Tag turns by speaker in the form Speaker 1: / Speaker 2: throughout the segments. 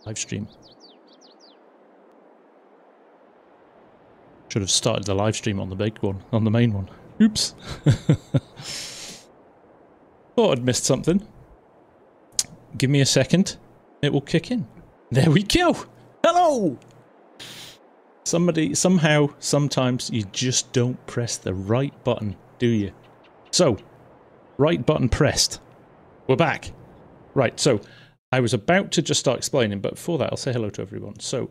Speaker 1: Live stream. Should have started the live stream on the big one, on the main one. Oops. Thought I'd missed something. Give me a second. It will kick in. There we go. Hello! Somebody, somehow, sometimes you just don't press the right button, do you? So, right button pressed. We're back. Right, so, I was about to just start explaining, but before that, I'll say hello to everyone. So,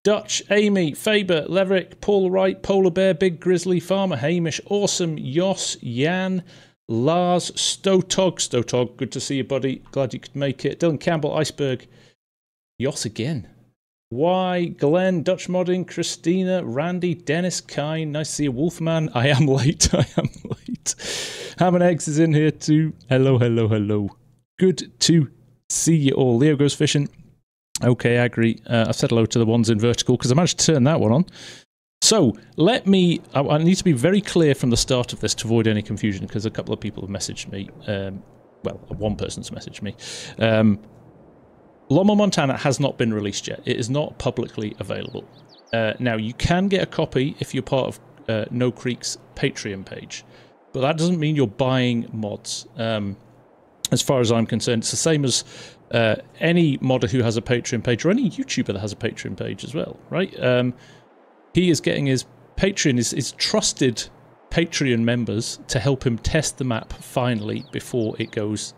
Speaker 1: Dutch, Amy, Faber, Leverick, Paul Wright, Polar Bear, Big Grizzly, Farmer, Hamish, Awesome, Yoss, Jan, Lars, Stotog, good to see you, buddy. Glad you could make it. Dylan Campbell, Iceberg, Yoss again. Y, Glenn, Dutch Modding, Christina, Randy, Dennis, Kine, nice to see you, Wolfman. I am late, I am late. Ham and Eggs is in here too. Hello, hello, hello. Good to see you all. Leo goes fishing. Okay, I agree. I've said hello to the ones in vertical because I managed to turn that one on. So, let me... I need to be very clear from the start of this to avoid any confusion because a couple of people have messaged me. Well, one person's messaged me. Loma, Montana has not been released yet. It is not publicly available. Now, you can get a copy if you're part of No Creek's Patreon page. But that doesn't mean you're buying mods. As far as I'm concerned, it's the same as any modder who has a Patreon page or any YouTuber that has a Patreon page as well, right? He is getting his Patreon, his trusted Patreon members to help him test the map finally before it goes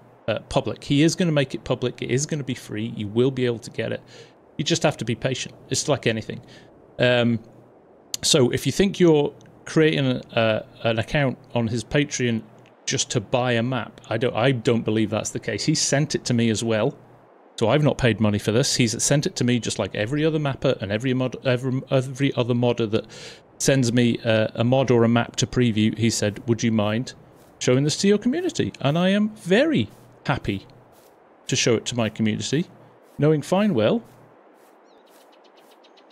Speaker 1: public. He is going to make it public. It is going to be free. You will be able to get it. You just have to be patient. It's like anything. So if you think you're creating an account on his Patreon just to buy a map, I don't believe that's the case. He sent it to me as well. So I've not paid money for this. He's sent it to me just like every other mapper and every other modder that sends me a mod or a map to preview. He said, would you mind showing this to your community? And I am very happy to show it to my community, knowing fine well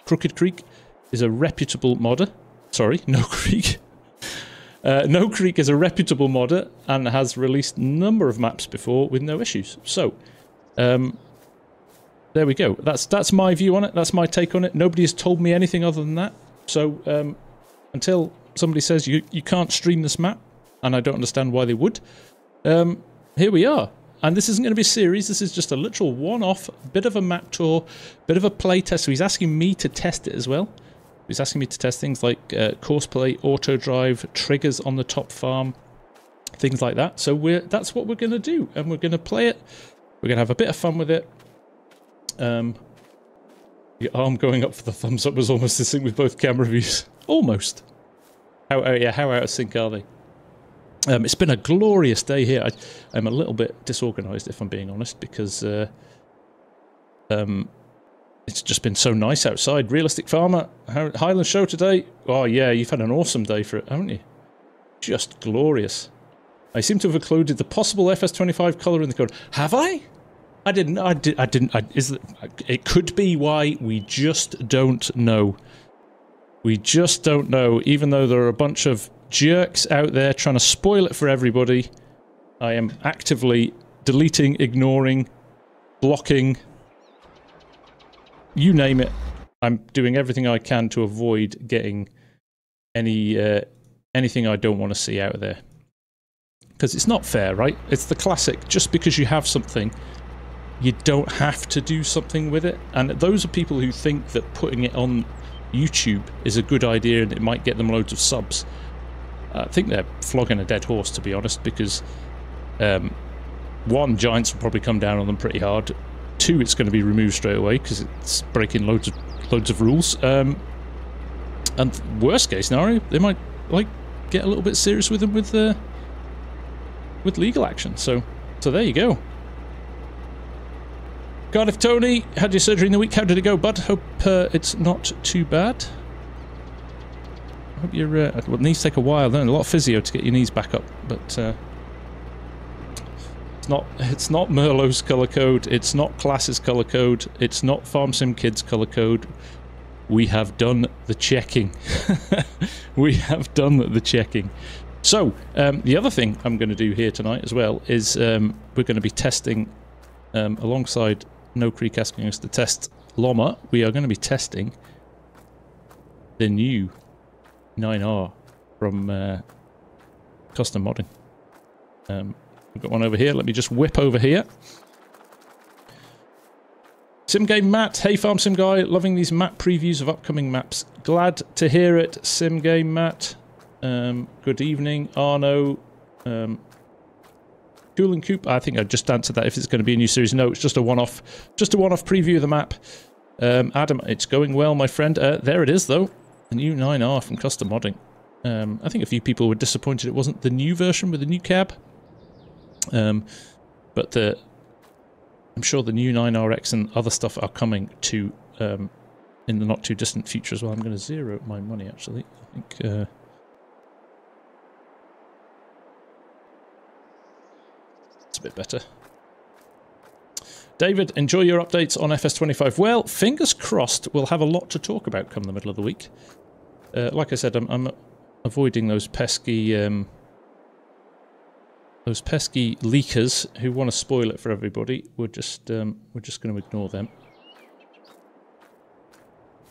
Speaker 1: Crooked Creek is a reputable modder. Sorry, No Creek. No Creek is a reputable modder and has released a number of maps before with no issues. So, there we go. That's my view on it. That's my take on it. Nobody has told me anything other than that. So, until somebody says you can't stream this map, and I don't understand why they would, here we are. And this isn't going to be a series. This is just a literal one-off, bit of a map tour, bit of a play test. So he's asking me to test it as well. He's asking me to test things like course play, auto drive, triggers on the top farm, things like that. So that's what we're going to do, and we're going to play it. We're going to have a bit of fun with it. Your arm going up for the thumbs up was almost in sync with both camera views. Almost. How out of sync are they? It's been a glorious day here. I'm a little bit disorganised, if I'm being honest, because it's just been so nice outside. Realistic Farmer, Highland Show today. Oh yeah, you've had an awesome day for it, haven't you? Just glorious. I seem to have included the possible FS25 colour in the code. Have I? I didn't. It could be why we just don't know. We just don't know, even though there are a bunch of jerks out there trying to spoil it for everybody. I am actively deleting, ignoring, blocking, you name it. I'm doing everything I can to avoid getting anything I don't want to see out there. Because it's not fair, right? It's the classic, just because you have something, you don't have to do something with it. And those are people who think that putting it on YouTube is a good idea and it might get them loads of subs. I think they're flogging a dead horse, to be honest, because one, Giants will probably come down on them pretty hard. Two, it's going to be removed straight away because it's breaking loads of rules. And worst case scenario, they might like get a little bit serious with them with legal action. So there you go. Cardiff Tony, had your surgery in the week. How did it go, bud? Hope it's not too bad. Hope your well, knees take a while. Then a lot of physio to get your knees back up, but it's not Merlot's color code. It's not Class's color code. It's not FarmSim Kids color code. We have done the checking. We have done the checking. So the other thing I'm going to do here tonight as well is we're going to be testing alongside No Creek asking us to test Loma. We are going to be testing the new 9R from Custom Modding. We've got one over here. Let me just whip over here. SimGame Matt. Hey FarmSim Guy. Loving these map previews of upcoming maps. Glad to hear it, SimGame Matt. Good evening, Arno. Cool and Coop. I think I just answered that if it's going to be a new series. No, it's just a one-off preview of the map. Adam, it's going well, my friend. There it is, though. The new 9R from Custom Modding. I think a few people were disappointed it wasn't the new version with the new cab. But I'm sure the new 9RX and other stuff are coming to in the not too distant future as well. I'm going to zero my money, actually. I think... it's a bit better. David, enjoy your updates on FS25. Well, fingers crossed we'll have a lot to talk about come the middle of the week. Like I said, I'm avoiding those pesky leakers who want to spoil it for everybody. We're just going to ignore them.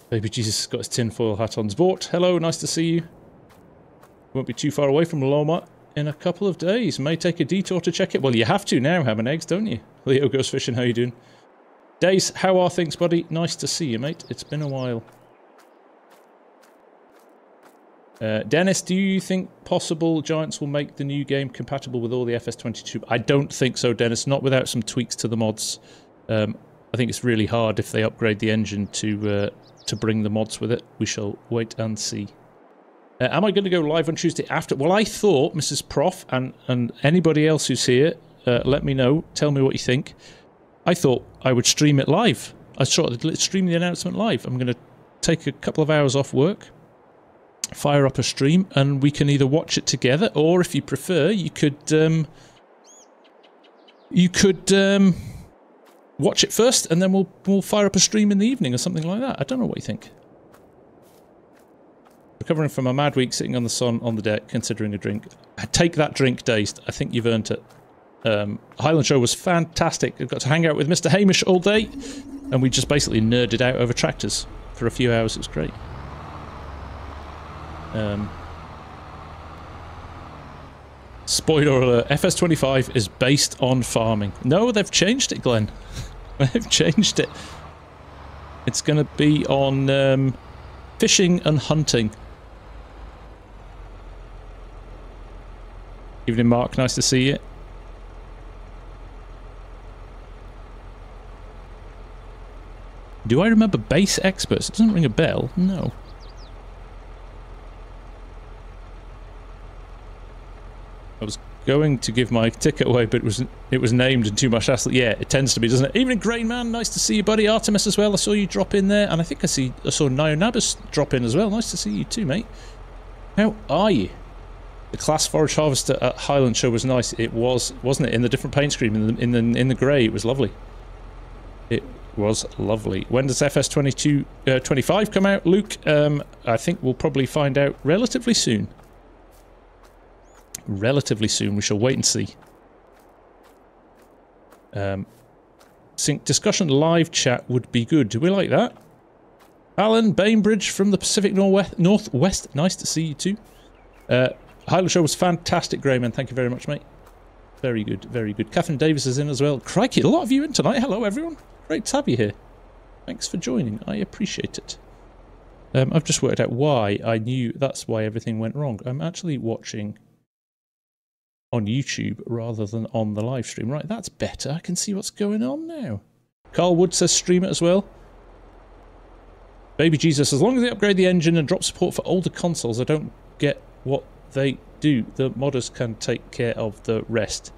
Speaker 1: Baby Jesus has got his tinfoil hat on. Zbort, hello, nice to see you. Won't be too far away from Loma in a couple of days. May take a detour to check it. Well, you have to now, ham and eggs, don't you? Leo goes fishing, how you doing? Dace, how are things, buddy? Nice to see you, mate. It's been a while. Dennis, do you think possible Giants will make the new game compatible with all the FS22? I don't think so, Dennis. Not without some tweaks to the mods. I think it's really hard if they upgrade the engine to bring the mods with it. We shall wait and see. Am I going to go live on Tuesday after? Well, I thought, Mrs. Prof, and anybody else who's here, let me know. Tell me what you think. I thought I would stream it live. I thought I'd stream the announcement live. I'm going to take a couple of hours off work, fire up a stream, and we can either watch it together, or if you prefer, you could watch it first, and then we'll fire up a stream in the evening or something like that. I don't know what you think. Recovering from a mad week, sitting on the sun on the deck, considering a drink. Take that drink, Dazed. I think you've earned it. Highland Show was fantastic. I got to hang out with Mr. Hamish all day, and we just basically nerded out over tractors for a few hours. It was great. Spoiler alert, FS25 is based on farming. No, they've changed it, Glenn. They've changed it. It's going to be on fishing and hunting. Evening, Mark. Nice to see you. Do I remember base experts? It doesn't ring a bell. No. I was going to give my ticket away, but it was named and too much hassle. Yeah, it tends to be, doesn't it? Evening, Grain Man. Nice to see you, buddy. Artemis as well. I saw you drop in there, and I think I saw Nionabus drop in as well. Nice to see you too, mate. How are you? The class forage harvester at Highland Show was nice. It was, wasn't it? In the different paint scheme, in the grey, it was lovely. It was lovely. When does FS25 come out, Luke? I think we'll probably find out relatively soon. Relatively soon. We shall wait and see. Sync discussion live chat would be good. Do we like that? Alan Bainbridge from the Pacific Northwest. Nice to see you too. Highland Show was fantastic, Greyman. Thank you very much, mate. Very good, very good. Catherine Davis is in as well. Crikey, a lot of you in tonight. Hello, everyone. Great to have you here. Thanks for joining. I appreciate it. I've just worked out why I knew that's why everything went wrong. I'm actually watching on YouTube rather than on the live stream. Right, that's better. I can see what's going on now. Carl Wood says stream it as well. Baby Jesus, as long as they upgrade the engine and drop support for older consoles, I don't get what they do. The modders can take care of the rest.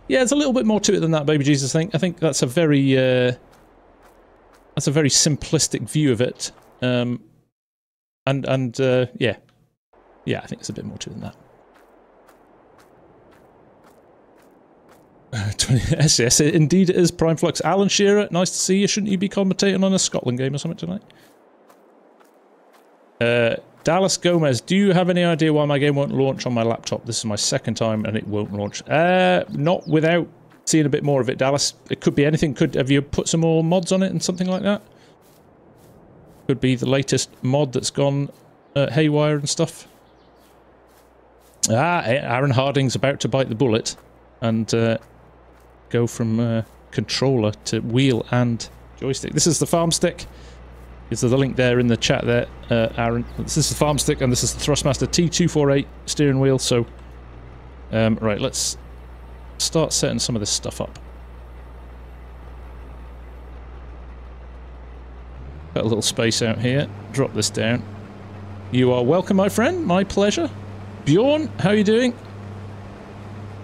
Speaker 1: Yeah, there's a little bit more to it than that, Baby Jesus. I think that's a very simplistic view of it. Yeah, I think there's a bit more to it than that. Yes, indeed it is. Prime Flux. Alan Shearer, nice to see you. Shouldn't you be commentating on a Scotland game or something tonight? Dallas Gomez, do you have any idea why my game won't launch on my laptop? This is my second time and it won't launch. Not without seeing a bit more of it, Dallas. It could be anything. Have you put some more mods on it and something like that? Could be the latest mod that's gone haywire and stuff. Ah, Aaron Harding's about to bite the bullet and go from controller to wheel and joystick. This is the farm stick. Is the link there in the chat there, Aaron? This is the farm stick and this is the Thrustmaster T248 steering wheel. So, right, let's start setting some of this stuff up. Got a little space out here. Drop this down. You are welcome, my friend. My pleasure. Bjorn, how are you doing?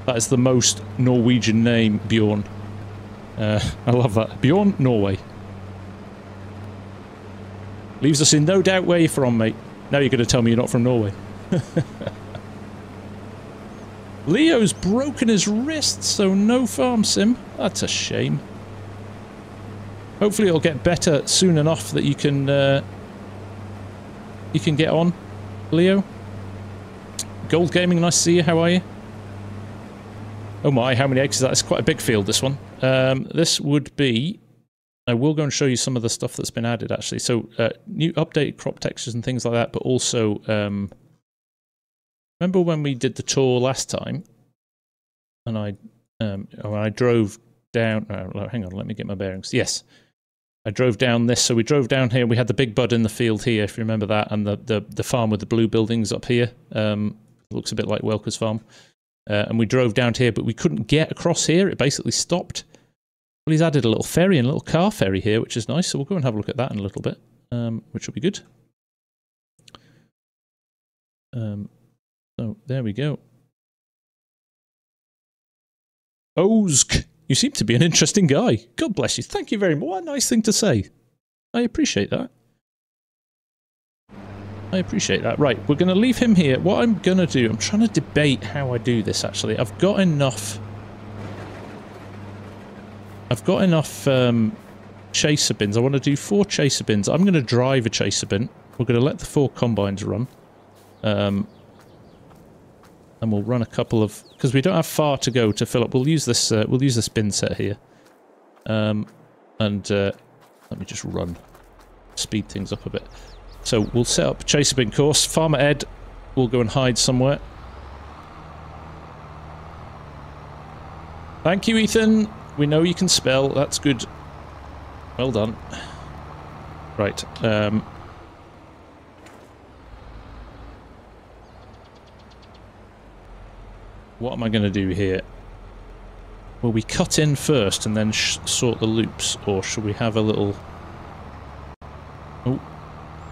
Speaker 1: That is the most Norwegian name, Bjorn. I love that. Bjorn, Norway. Leaves us in no doubt where you're from, mate. Now you're going to tell me you're not from Norway. Leo's broken his wrist, so no farm sim. That's a shame. Hopefully it'll get better soon enough that you can get on, Leo. Gold Gaming, nice to see you. How are you? Oh my, how many acres is that? It's quite a big field, this one. This would be... I will go and show you some of the stuff that's been added, actually. So, new updated crop textures and things like that, but also... remember when we did the tour last time? And I drove down... hang on, let me get my bearings. Yes. I drove down this. So we drove down here. We had the big bud in the field here, if you remember that, and the farm with the blue buildings up here. Looks a bit like Welker's farm. And we drove down here, but we couldn't get across here. It basically stopped. Well, he's added a little ferry and a little car ferry here, which is nice. So we'll go and have a look at that in a little bit, which will be good. So there we go. Ozk, you seem to be an interesting guy. God bless you. Thank you very much. What a nice thing to say. I appreciate that. I appreciate that. Right, we're going to leave him here. What I'm going to do, I'm trying to debate how I do this, actually. I've got enough chaser bins. I want to do 4 chaser bins. I'm going to drive a chaser bin. We're going to let the 4 combines run. And we'll run a couple of... Because we don't have far to go to fill up. We'll use this bin set here. Let me just run. Speed things up a bit. So we'll set up a chaser bin course. Farmer Ed will go and hide somewhere. Thank you, Ethan. We know you can spell. That's good. Well done. Right. What am I going to do here? Will we cut in first and then sort the loops? Or should we have a little... Oh.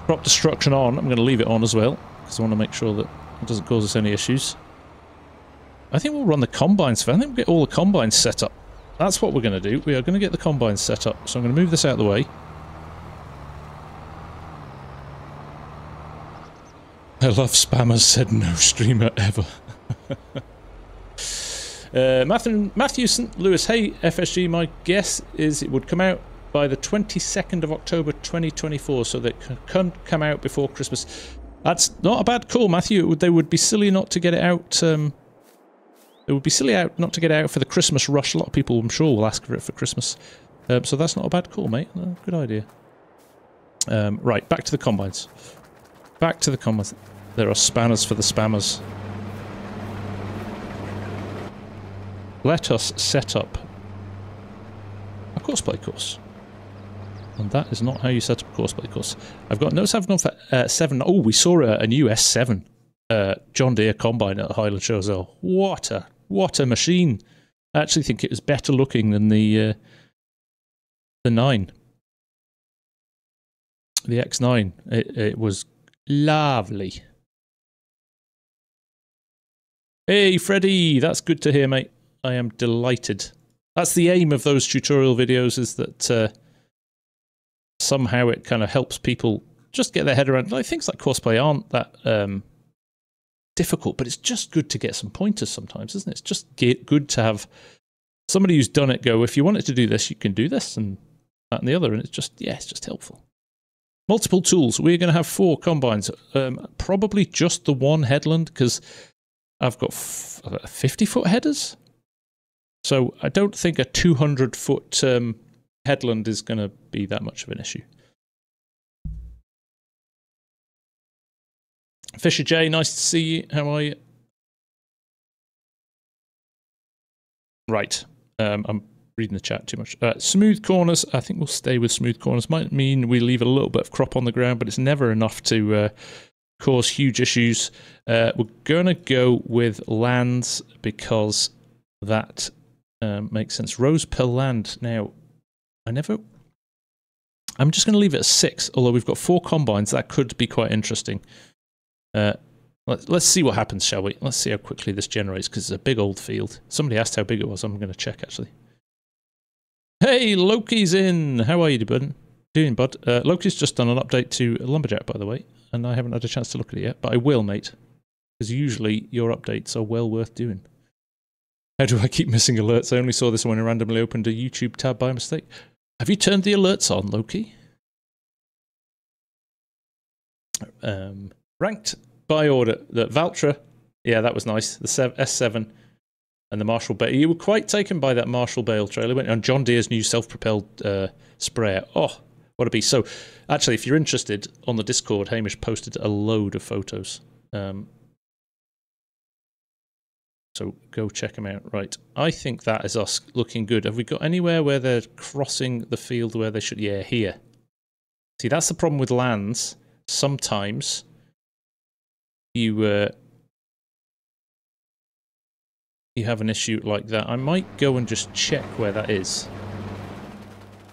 Speaker 1: Crop destruction on. I'm going to leave it on as well, because I want to make sure that it doesn't cause us any issues. I think we'll run the combines first. I think we'll get all the combines set up. That's what we're going to do. We are going to get the combines set up. So I'm going to move this out of the way. I love spammers, said no streamer ever. Matthewson, Lewis, hey FSG, my guess is it would come out by the 22nd of October 2024, so that can come out before Christmas. That's not a bad call, Matthew. They would be silly not to get it out. It would be silly not to get it out for the Christmas rush. A lot of people, I'm sure, will ask for it for Christmas. So that's not a bad call, mate. Good idea. Right, back to the combines. Back to the combines. There are spanners for the spammers. Let us set up a courseplay course. And that is not how you set up a courseplay course. I've got notes. I've gone for 7. Oh, we saw a new S7 John Deere combine at the Highland Show as well. What a machine! I actually think it was better looking than the 9, the X9. It was lovely. Hey, Freddie, that's good to hear, mate. I am delighted. That's the aim of those tutorial videos, is that somehow it kind of helps people just get their head around. Like, things like courseplay aren't that difficult, but it's just good to get some pointers sometimes, isn't it? It's just good to have somebody who's done it go, if you wanted to do this, you can do this, and that and the other, and it's just, yeah, it's just helpful. Multiple tools. We're going to have 4 combines. Probably just the one headland, because I've got 50-foot headers. So I don't think a 200-foot headland is going to be that much of an issue. Fisher J, nice to see you. How are you? Right. I'm reading the chat too much. Smooth corners. I think we'll stay with smooth corners. Might mean we leave a little bit of crop on the ground, but it's never enough to cause huge issues. We're going to go with lands because that makes sense. Rows per land. Now, I'm just going to leave it at 6, although we've got 4 combines. That could be quite interesting. Let's see what happens, shall we? Let's see how quickly this generates, because it's a big old field. Somebody asked how big it was. I'm going to check, actually. Hey, Loki's in! How are you doing, bud? Loki's just done an update to Lumberjack, by the way, and I haven't had a chance to look at it yet, but I will, mate. Because usually your updates are well worth doing. How do I keep missing alerts? I only saw this when I randomly opened a YouTube tab by mistake. Have you turned the alerts on, Loki? Ranked by order. The Valtra, yeah, that was nice. The S7 and the Marshall Bale. You were quite taken by that Marshall Bale trailer, weren't you? And John Deere's new self-propelled sprayer. Oh, what a beast. So, actually, if you're interested, on the Discord, Hamish posted a load of photos. So go check them out. Right, I think that is us looking good. Have we got anywhere where they're crossing the field where they should? Yeah, here. See, that's the problem with lands. Sometimes you have an issue like that. I might go and just check where that is.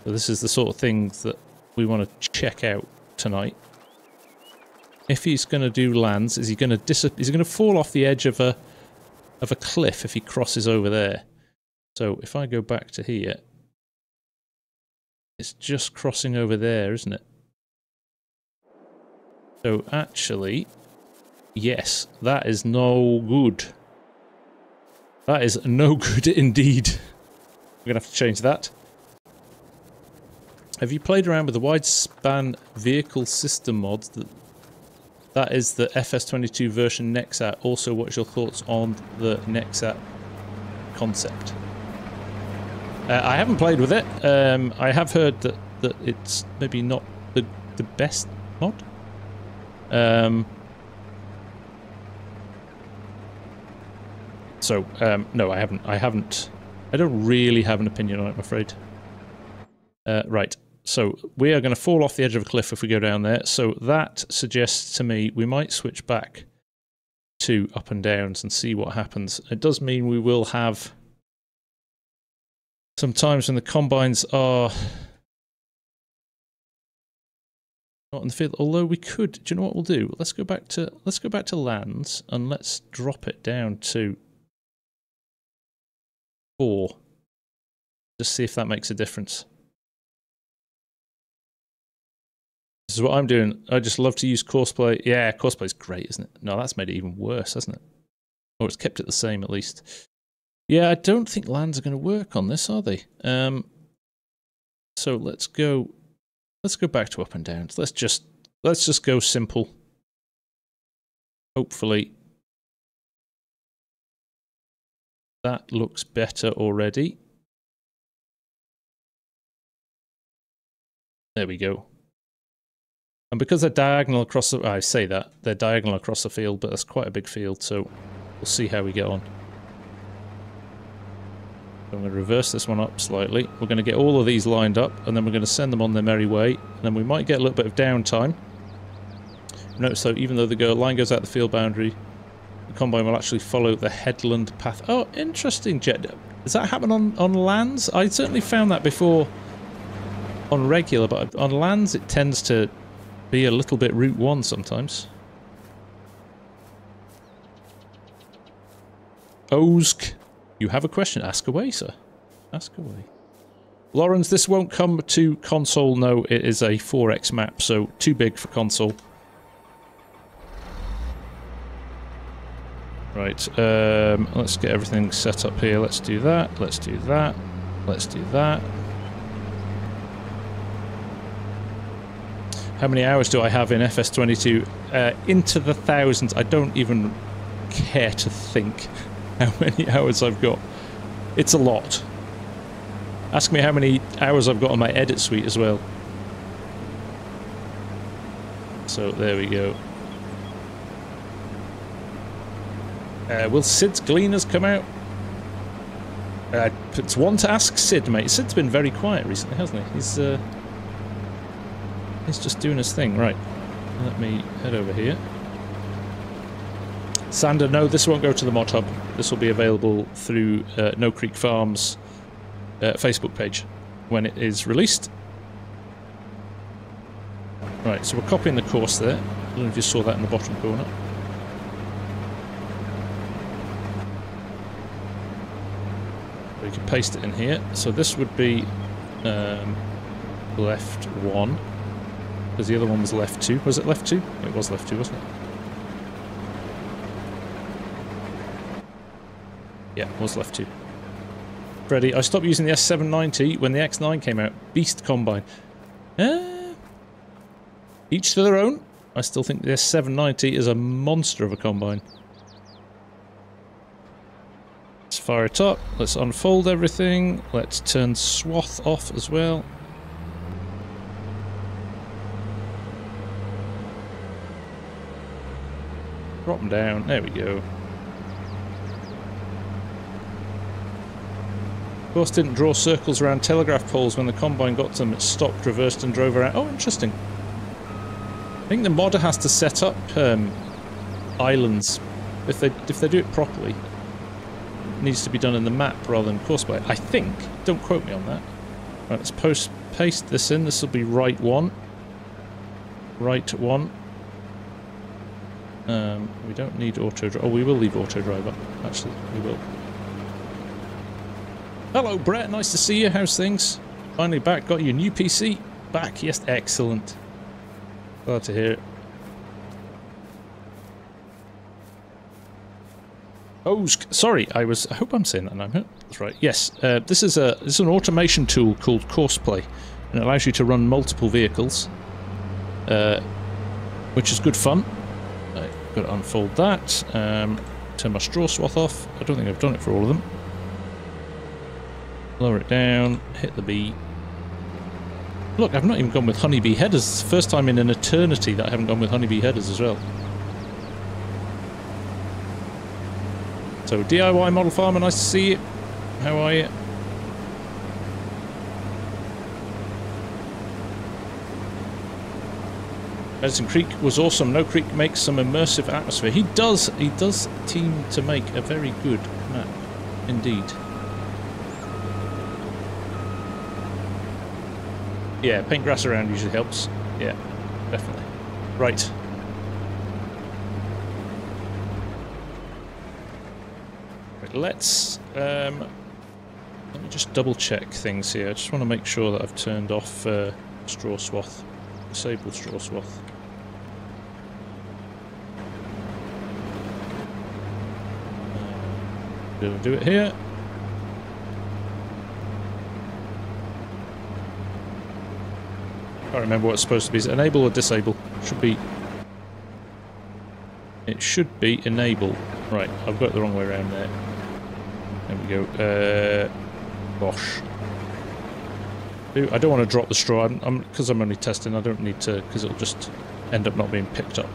Speaker 1: So this is the sort of things that we want to check out tonight. If he's going to do lands, is he going to fall off the edge of a cliff if he crosses over there? So if I go back to here, it's just crossing over there, isn't it? So actually, yes, that is no good. That is no good indeed. We're going to have to change that. Have you played around with the wide-span vehicle system mods? That is the FS25 version Nexat. Also, what's your thoughts on the Nexat concept? I haven't played with it. I have heard that it's maybe not the best mod. No, I haven't. I don't really have an opinion on it, I'm afraid. Right. So we are going to fall off the edge of a cliff if we go down there. So that suggests to me we might switch back to up and downs and see what happens. It does mean we will have some times when the combines are not in the field. Although we could, do you know what we'll do? Let's go back to lands and let's drop it down to 4. Just see if that makes a difference. This is what I'm doing. I just love to use Courseplay. Yeah, Courseplay's great, isn't it? No, that's made it even worse, hasn't it? Or it's kept it the same, at least. Yeah, I don't think lands are going to work on this, are they? So let's go back to up and downs. Let's just go simple. Hopefully that looks better already. There we go. And because they're diagonal across the... I say that. They're diagonal across the field, but that's quite a big field, so we'll see how we get on. I'm going to reverse this one up slightly. We're going to get all of these lined up, and then we're going to send them on their merry way. And then we might get a little bit of downtime. Notice, though, even though the line goes out the field boundary, the combine will actually follow the headland path. Oh, interesting, Jet. Does that happen on lands? I certainly found that before on regular, but on lands it tends to be a little bit Route 1 sometimes. Ozk, you have a question? Ask away, sir. Ask away. Lawrence, this won't come to console. No, it is a 4X map, so too big for console. Right, let's get everything set up here. Let's do that, let's do that, let's do that. How many hours do I have in FS22? Into the thousands. I don't even care to think how many hours I've got. It's a lot. Ask me how many hours I've got on my edit suite as well. So there we go. Will Sid's Gleaners come out? It's one to ask Sid, mate. Sid's been very quiet recently, hasn't he? He's just doing his thing. Right. Let me head over here. Sander, no, this won't go to the mod hub. This will be available through No Creek Farms Facebook page when it is released. Right, so we're copying the course there. I don't know if you saw that in the bottom corner. We can paste it in here. So this would be left 1. Because the other one was left 2. Was it left 2? It was left 2, wasn't it? Yeah, it was left 2. Freddy, I stopped using the S790 when the X9 came out. Beast Combine. Each to their own. I still think the S790 is a monster of a combine. Let's fire it up. Let's unfold everything. Let's turn swath off as well. Drop them down. There we go. Of course, didn't draw circles around telegraph poles when the combine got to them. It stopped, reversed, and drove around. Oh, interesting. I think the modder has to set up islands. If they do it properly, it needs to be done in the map rather than course by. I think. Don't quote me on that. Right, let's paste this in. This will be right 1. Right 1. We don't need auto drive. Oh, we will leave auto drive up. Actually, we will. Hello, Brett. Nice to see you. How's things? Finally back. Got your new PC back. Yes, excellent. Glad to hear it. Oh, sorry. I hope I'm saying that now. That's right. Yes. This is an automation tool called Courseplay, and it allows you to run multiple vehicles, which is good fun. I've got to unfold that. Turn my straw swath off. I don't think I've done it for all of them. Lower it down. Hit the B. Look, I've not even gone with honeybee headers. It's the first time in an eternity that I haven't gone with honeybee headers as well. So, DIY Model Farmer, nice to see you. How are you? Medicine Creek was awesome. No Creek makes some immersive atmosphere. He does seem to make a very good map, indeed. Yeah, paint grass around usually helps. Yeah, definitely. Right. Let's let me just double check things here. I just want to make sure that I've turned off straw swath. Disable straw swath. Do it here. I can't remember what it's supposed to be. Is it enable or disable? Should be. It should be enable. Right, I've got it the wrong way around there. There we go. Gosh. I don't want to drop the straw. Because I'm only testing. I don't need to, because it'll just end up not being picked up.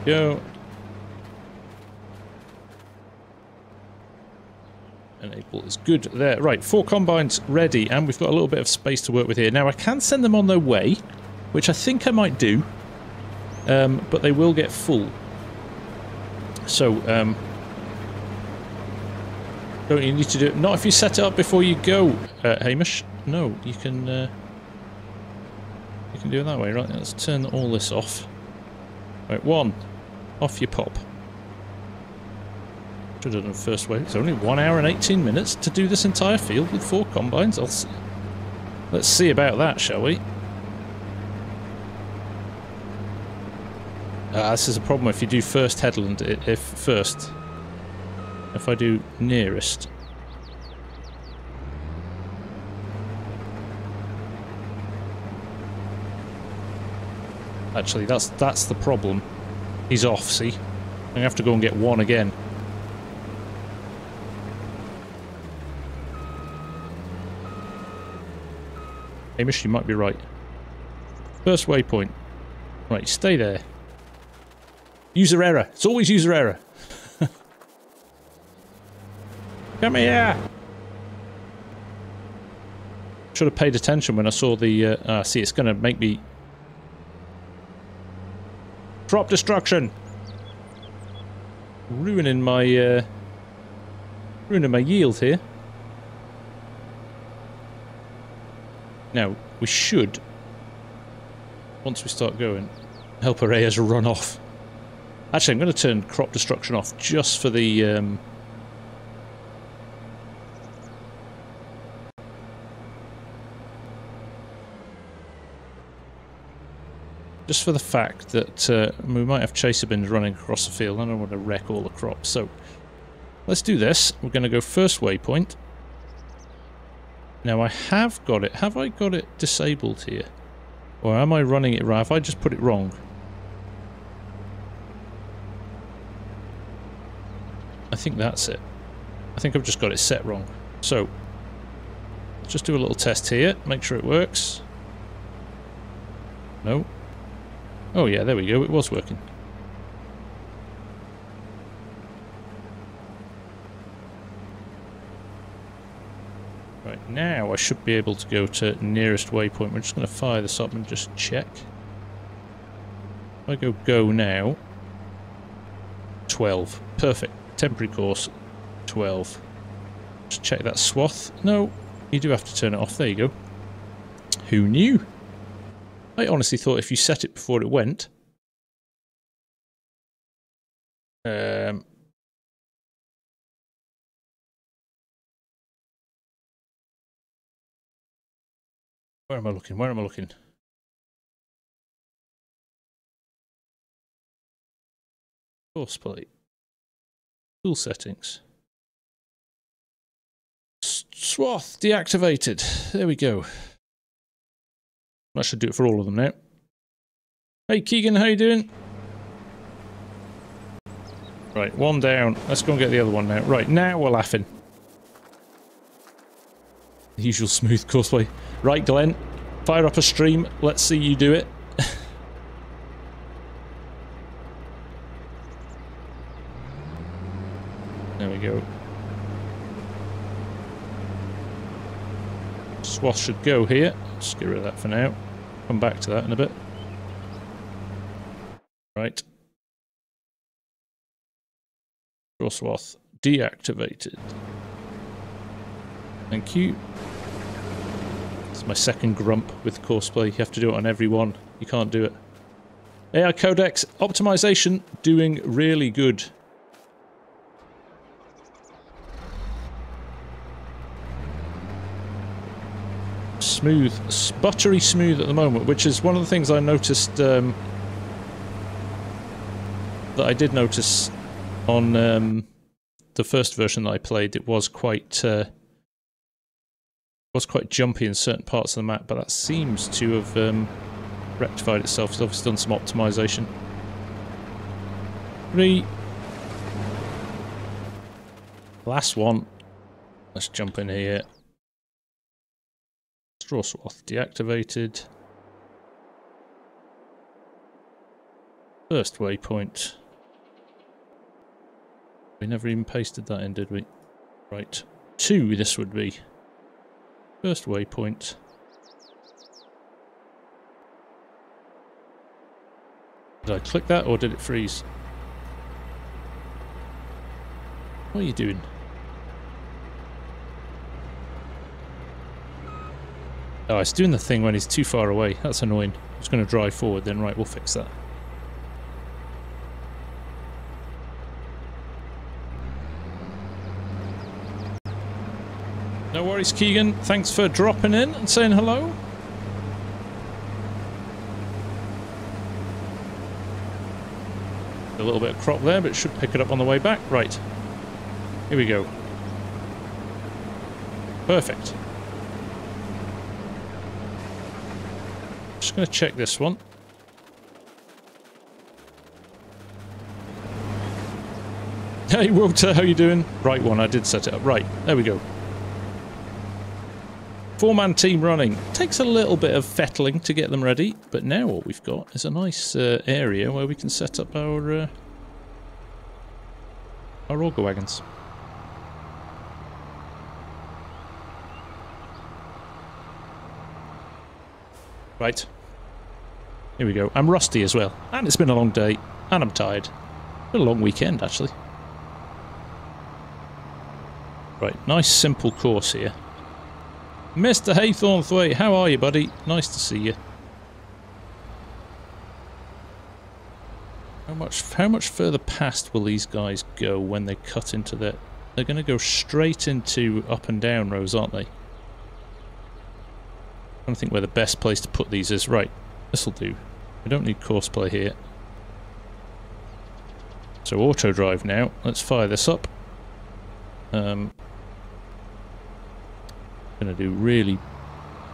Speaker 1: Go. Enable is good there. Right, 4 combines ready, and we've got a little bit of space to work with here. Now, I can send them on their way, which I think I might do, but they will get full. So, don't you need to do it? Not if you set it up before you go, Hamish. No, you can do it that way. Right, let's turn all this off. Right, 1. Off you pop. Should have done the first way. It's only 1 hour and 18 minutes to do this entire field with 4 combines. Let's see about that, shall we? This is a problem if you do first headland. If I do nearest. Actually, that's the problem. He's off. See, I have to go and get 1 again. Hamish, you might be right. First waypoint. Right, stay there. User error. It's always user error. Come here! Should have paid attention when I saw the... see, it's going to make me... Crop destruction! Ruining my yield here. Now, we should, once we start going, help our AIs run off. Actually, I'm going to turn crop destruction off just for the... just for the fact that we might have chaser bins running across the field. I don't want to wreck all the crops. So, let's do this. We're going to go first waypoint. Now, I have got it. Have I got it disabled here? Or am I running it right? Have I just put it wrong? I think that's it. I think I've just got it set wrong. So, let's just do a little test here. Make sure it works. No. Oh yeah, there we go. It was working. Right, now I should be able to go to nearest waypoint. We're just going to fire this up and just check. If I go now, 12. Perfect. Temporary course, 12. Just check that swath. No, you do have to turn it off. There you go. Who knew? I honestly thought if you set it before it went... where am I looking? Where am I looking? Course plate. Tool settings. Swath deactivated. There we go. I should do it for all of them now. Hey Keegan, how you doing? Right, one down. Let's go and get the other one now. Right, now we're laughing. The usual smooth courseplay. Right, Glenn, fire up a stream. Let's see you do it. There we go. Swath should go here. Just get rid of that for now. Come back to that in a bit. Right. Draw swath deactivated. Thank you. It's my second grump with courseplay. You have to do it on every one. You can't do it. AI codex optimization doing really good. Smooth, buttery smooth at the moment, which is one of the things I noticed, that I did notice on the first version that I played. It was quite jumpy in certain parts of the map, but that seems to have rectified itself. It's obviously done some optimization. 3. Last one. Let's jump in here. Straw swath deactivated. First waypoint. We never even pasted that in, did we? Right. 2 this would be. First waypoint. Did I click that or did it freeze? What are you doing? Oh, it's doing the thing when he's too far away. That's annoying. I'm just going to drive forward then. Right, we'll fix that. No worries, Keegan. Thanks for dropping in and saying hello. A little bit of crop there, but it should pick it up on the way back. Right. Here we go. Perfect. Just going to check this one. Hey Walter, how you doing? Right one, I did set it up. Right, there we go. Four-man team running. Takes a little bit of fettling to get them ready, but now what we've got is a nice area where we can set up our auger wagons. Right. Here we go. I'm rusty as well. And it's been a long day. And I'm tired. It's been a long weekend, actually. Right. Nice, simple course here. Mr. Haythornthwaite, how are you, buddy? Nice to see you. How much further past will these guys go when they cut into the... They're going to go straight into up and down rows, aren't they? I don't think where the best place to put these is. Right, this'll do. We don't need course play here. So auto drive now. Let's fire this up. Gonna do really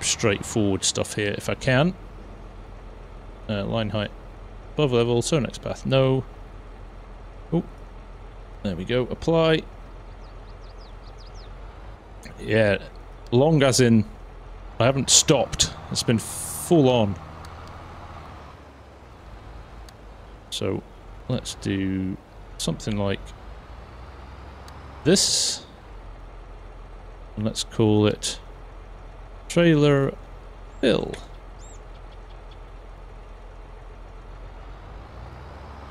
Speaker 1: straightforward stuff here if I can. Line height above level, so next path no. Oh, there we go. Apply. Yeah, long as in I haven't stopped. It's been full on. So let's do something like this. And let's call it trailer fill.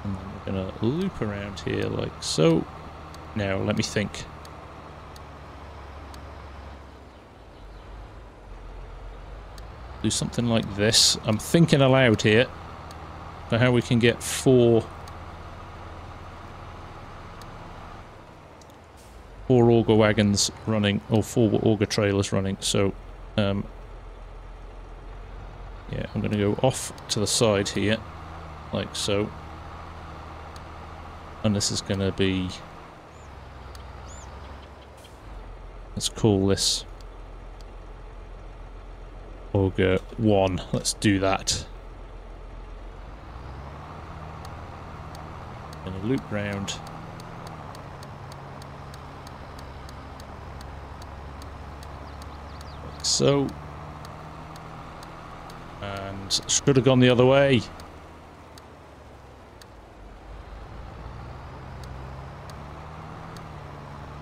Speaker 1: And then we're going to loop around here like so. Now let me think. Do something like this. I'm thinking aloud here for how we can get four auger wagons running, or 4 auger trailers running. So yeah, I'm going to go off to the side here like so, and this is going to be, let's call this auger 1. Let's do that. Going to loop round. Like so. And should have gone the other way.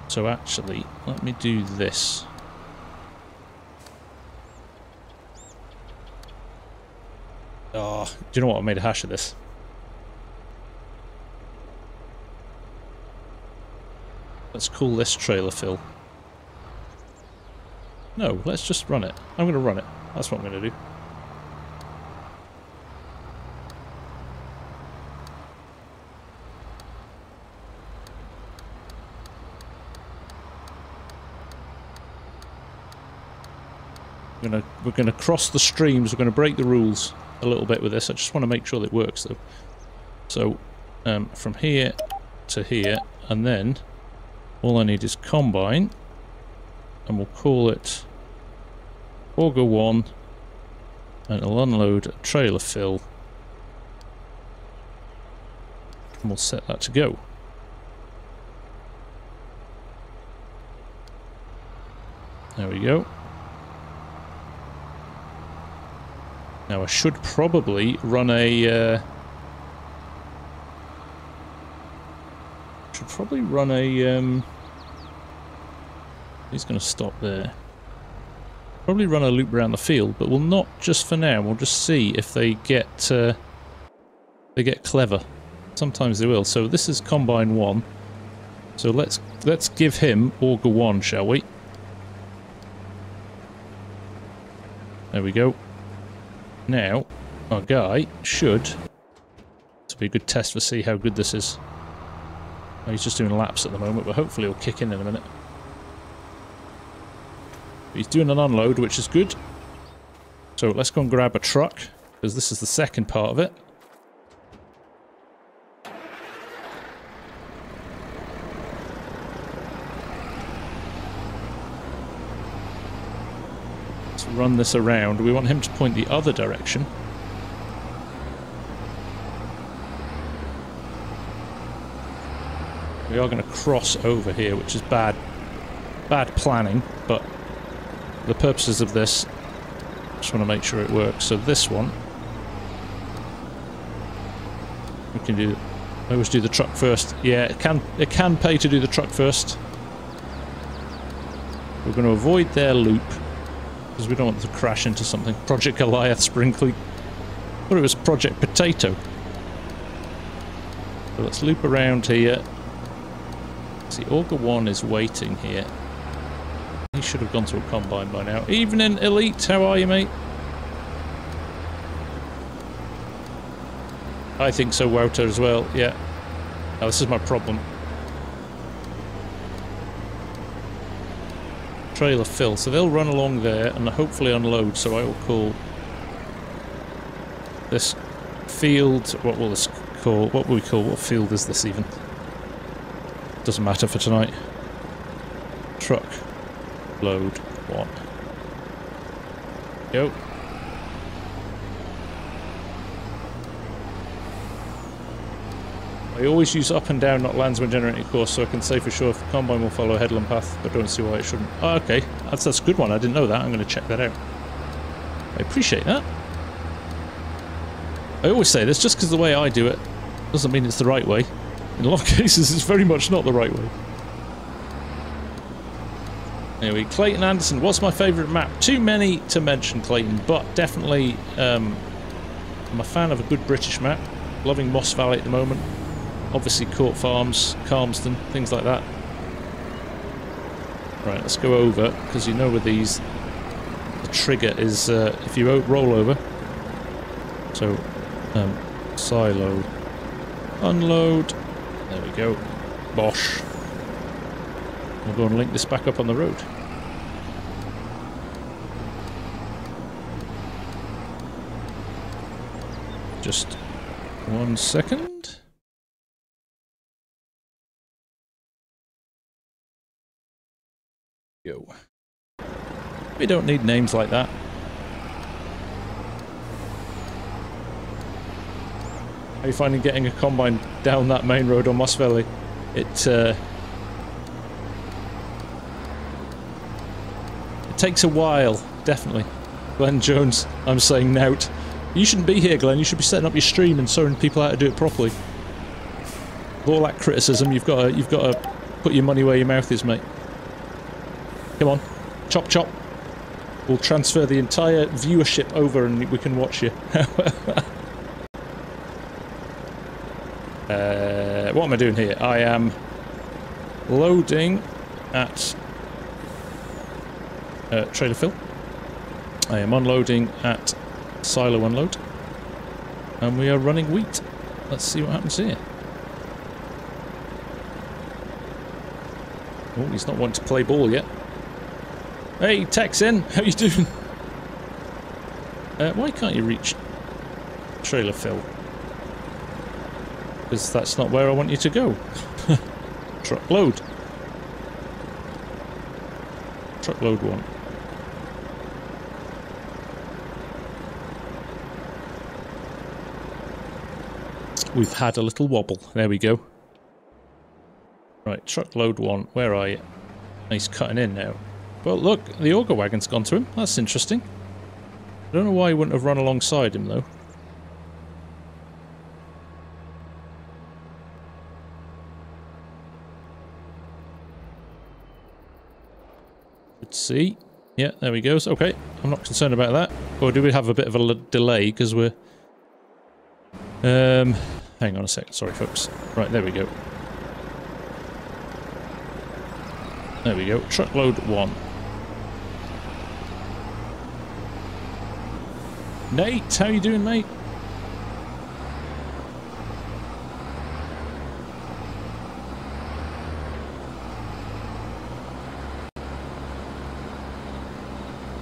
Speaker 1: So actually, let me do this. Oh, do you know what? I made a hash of this. Let's call this trailer fill. No, let's just run it. I'm going to run it. That's what I'm going to do. We're gonna cross the streams. We're gonna break the rules a little bit with this. I just want to make sure that it works though. So from here to here, and then all I need is combine, and we'll call it auger 1, and it'll unload a trailer fill, and we'll set that to go. There we go. Now I should probably run a he's going to stop there. Probably run a loop around the field, but we'll not just for now. We'll just see if they get clever. Sometimes they will. So this is combine 1. So let's give him auger 1, shall we? There we go. Now, our guy should... This will be a good test to see how good this is. He's just doing laps at the moment, but hopefully he'll kick in a minute. But he's doing an unload, which is good. So let's go and grab a truck, because this is the second part of it. Run this around. We want him to point the other direction. We are going to cross over here, which is bad planning, but the purposes of this, just want to make sure it works. So this one, we can do. I always do the truck first. Yeah, it can pay to do the truck first. We're going to avoid their loop because we don't want to crash into something. Project Goliath Sprinkly. I thought it was Project Potato. So let's loop around here. See, Auger 1 is waiting here. He should have gone to a combine by now. Evening, Elite. How are you, mate? I think so, Wouter, as well. Yeah. Now, this is my problem. Trailer fill. So they'll run along there and hopefully unload. So I will call this field. What will this call? What will we call? What field is this even? Doesn't matter for tonight. Truck load 1. Go. I always use up and down, not lands when generating course, so I can say for sure if the combine will follow a headland path, but don't see why it shouldn't. Oh, okay, that's a good one. I didn't know that. I'm going to check that out. I appreciate that. I always say this, just because the way I do it doesn't mean it's the right way. In a lot of cases, it's very much not the right way. Anyway, Clayton Anderson, what's my favourite map? Too many to mention, Clayton, but definitely I'm a fan of a good British map. Loving Moss Valley at the moment. Obviously Court Farms, Calmston, things like that. Right, let's go over, because you know with these, the trigger is if you roll over. So, silo, unload, there we go, bosh. We'll go and link this back up on the road. Just 1 second. Go. We don't need names like that. How are you finding getting a combine down that main road on Moss Valley? It takes a while, definitely. Glenn Jones, I'm saying nout. You shouldn't be here, Glenn. You should be setting up your stream and showing people how to do it properly. With all that criticism, you've got to put your money where your mouth is, mate. Come on, chop chop. We'll transfer the entire viewership over and we can watch you. What am I doing here? I am loading at trailer fill. I am unloading at silo unload. And we are running wheat. Let's see what happens here. Oh, he's not wanting to play ball yet. Hey, Texan, how you doing? Why can't you reach trailer fill? Because that's not where I want you to go. Truck load. Truck load 1. We've had a little wobble. There we go. Right, truck load 1. Where are you? He's cutting in now. Well, look, the auger wagon's gone to him. That's interesting. I don't know why he wouldn't have run alongside him, though. Let's see. Yeah, there we go. Okay, I'm not concerned about that. Or do we have a bit of a delay, because we're... hang on a sec. Sorry, folks. Right, there we go. There we go. Truckload 1. Nate, how you doing, mate?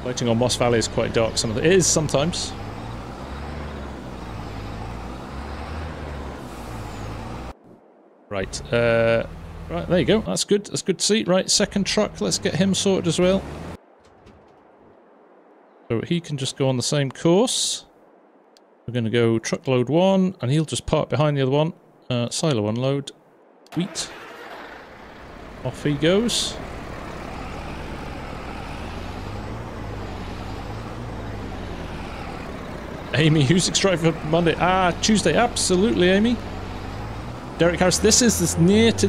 Speaker 1: Lighting on Moss Valley is quite dark. It is sometimes. Right. Right, there you go. That's good. That's good to see. Right, second truck. Let's get him sorted as well. So he can just go on the same course. We're going to go truckload 1, and he'll just park behind the other one. Silo unload. Wheat. Off he goes. Amy, who's excited for Monday? Ah, Tuesday, absolutely, Amy. Derek Harris, this is near to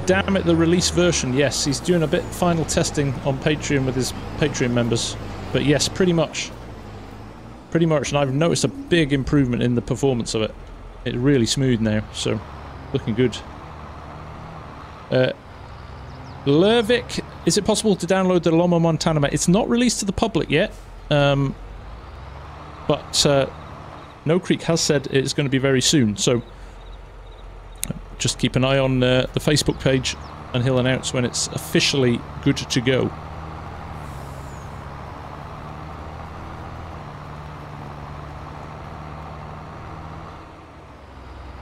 Speaker 1: damn it, the release version. Yes, he's doing a bit final testing on Patreon with his Patreon members. But yes, pretty much. Pretty much, and I've noticed a big improvement in the performance of it. It's really smooth now, so looking good. Lervik, is it possible to download the Loma Montana map? It's not released to the public yet, but No Creek has said it's going to be very soon, so just keep an eye on the Facebook page and he'll announce when it's officially good to go.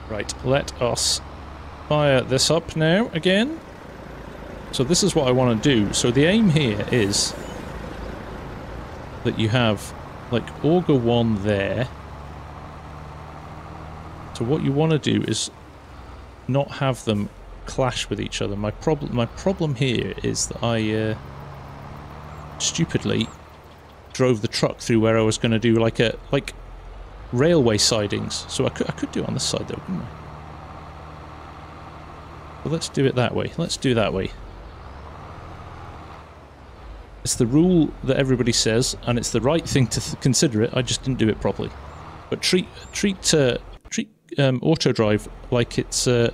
Speaker 1: Right, let us fire this up now again. So this is what I want to do. So the aim here is that you have like auger 1 there. So what you want to do is not have them clash with each other. My problem here is that I stupidly drove the truck through where I was going to do like railway sidings. So I could do it on this side though, couldn't I? Well, let's do it that way. Let's do that way. It's the rule that everybody says, and it's the right thing to consider it. I just didn't do it properly. But treat auto drive like it's a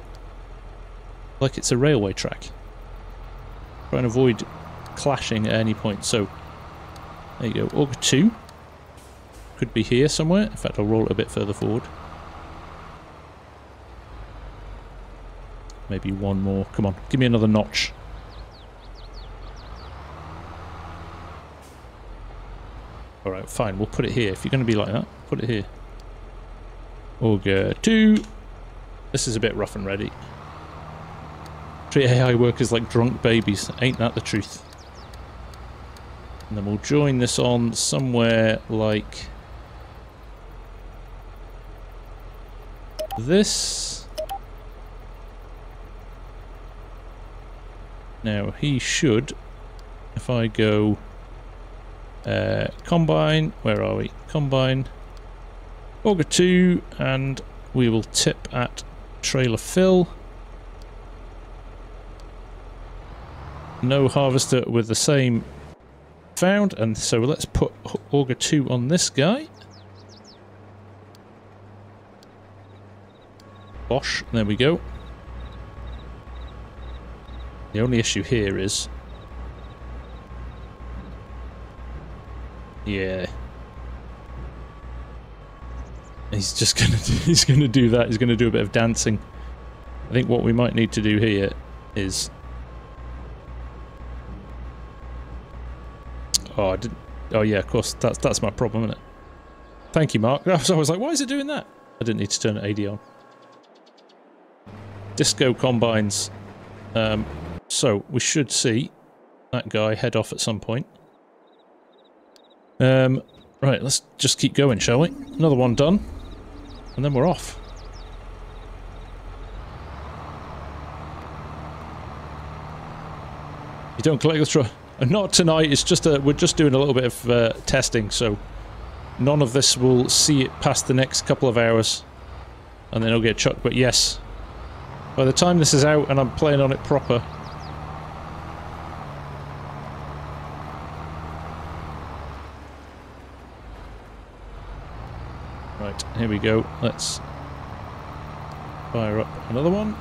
Speaker 1: railway track. Try and avoid clashing at any point. So there you go. Auger 2 could be here somewhere. In fact, I'll roll it a bit further forward. Maybe one more. Come on, give me another notch. Alright, fine, we'll put it here. If you're going to be like that, put it here. Auger 2. This is a bit rough and ready. Treat AI workers like drunk babies. Ain't that the truth? And then we'll join this on somewhere like this. Now he should, if I go combine, where are we? Combine, auger 2, and we will tip at trailer fill. No harvester with the same found, and so let's put auger 2 on this guy. Bosh, there we go. The only issue here is, yeah, he's just gonna do that. He's gonna do a bit of dancing. I think what we might need to do here is, oh, I didn't. Oh yeah, of course. That's my problem, isn't it? Thank you, Mark. I was like, why is it doing that? I didn't need to turn AD on. Disco combines. So we should see that guy head off at some point. Right, let's just keep going, shall we? Another one done, and then we're off. You don't collect the truck. Not tonight. It's just we're just doing a little bit of testing, so none of this will see it past the next couple of hours, and then it'll get chucked. But yes, by the time this is out and I'm playing on it proper. Right, here we go. Let's fire up another one.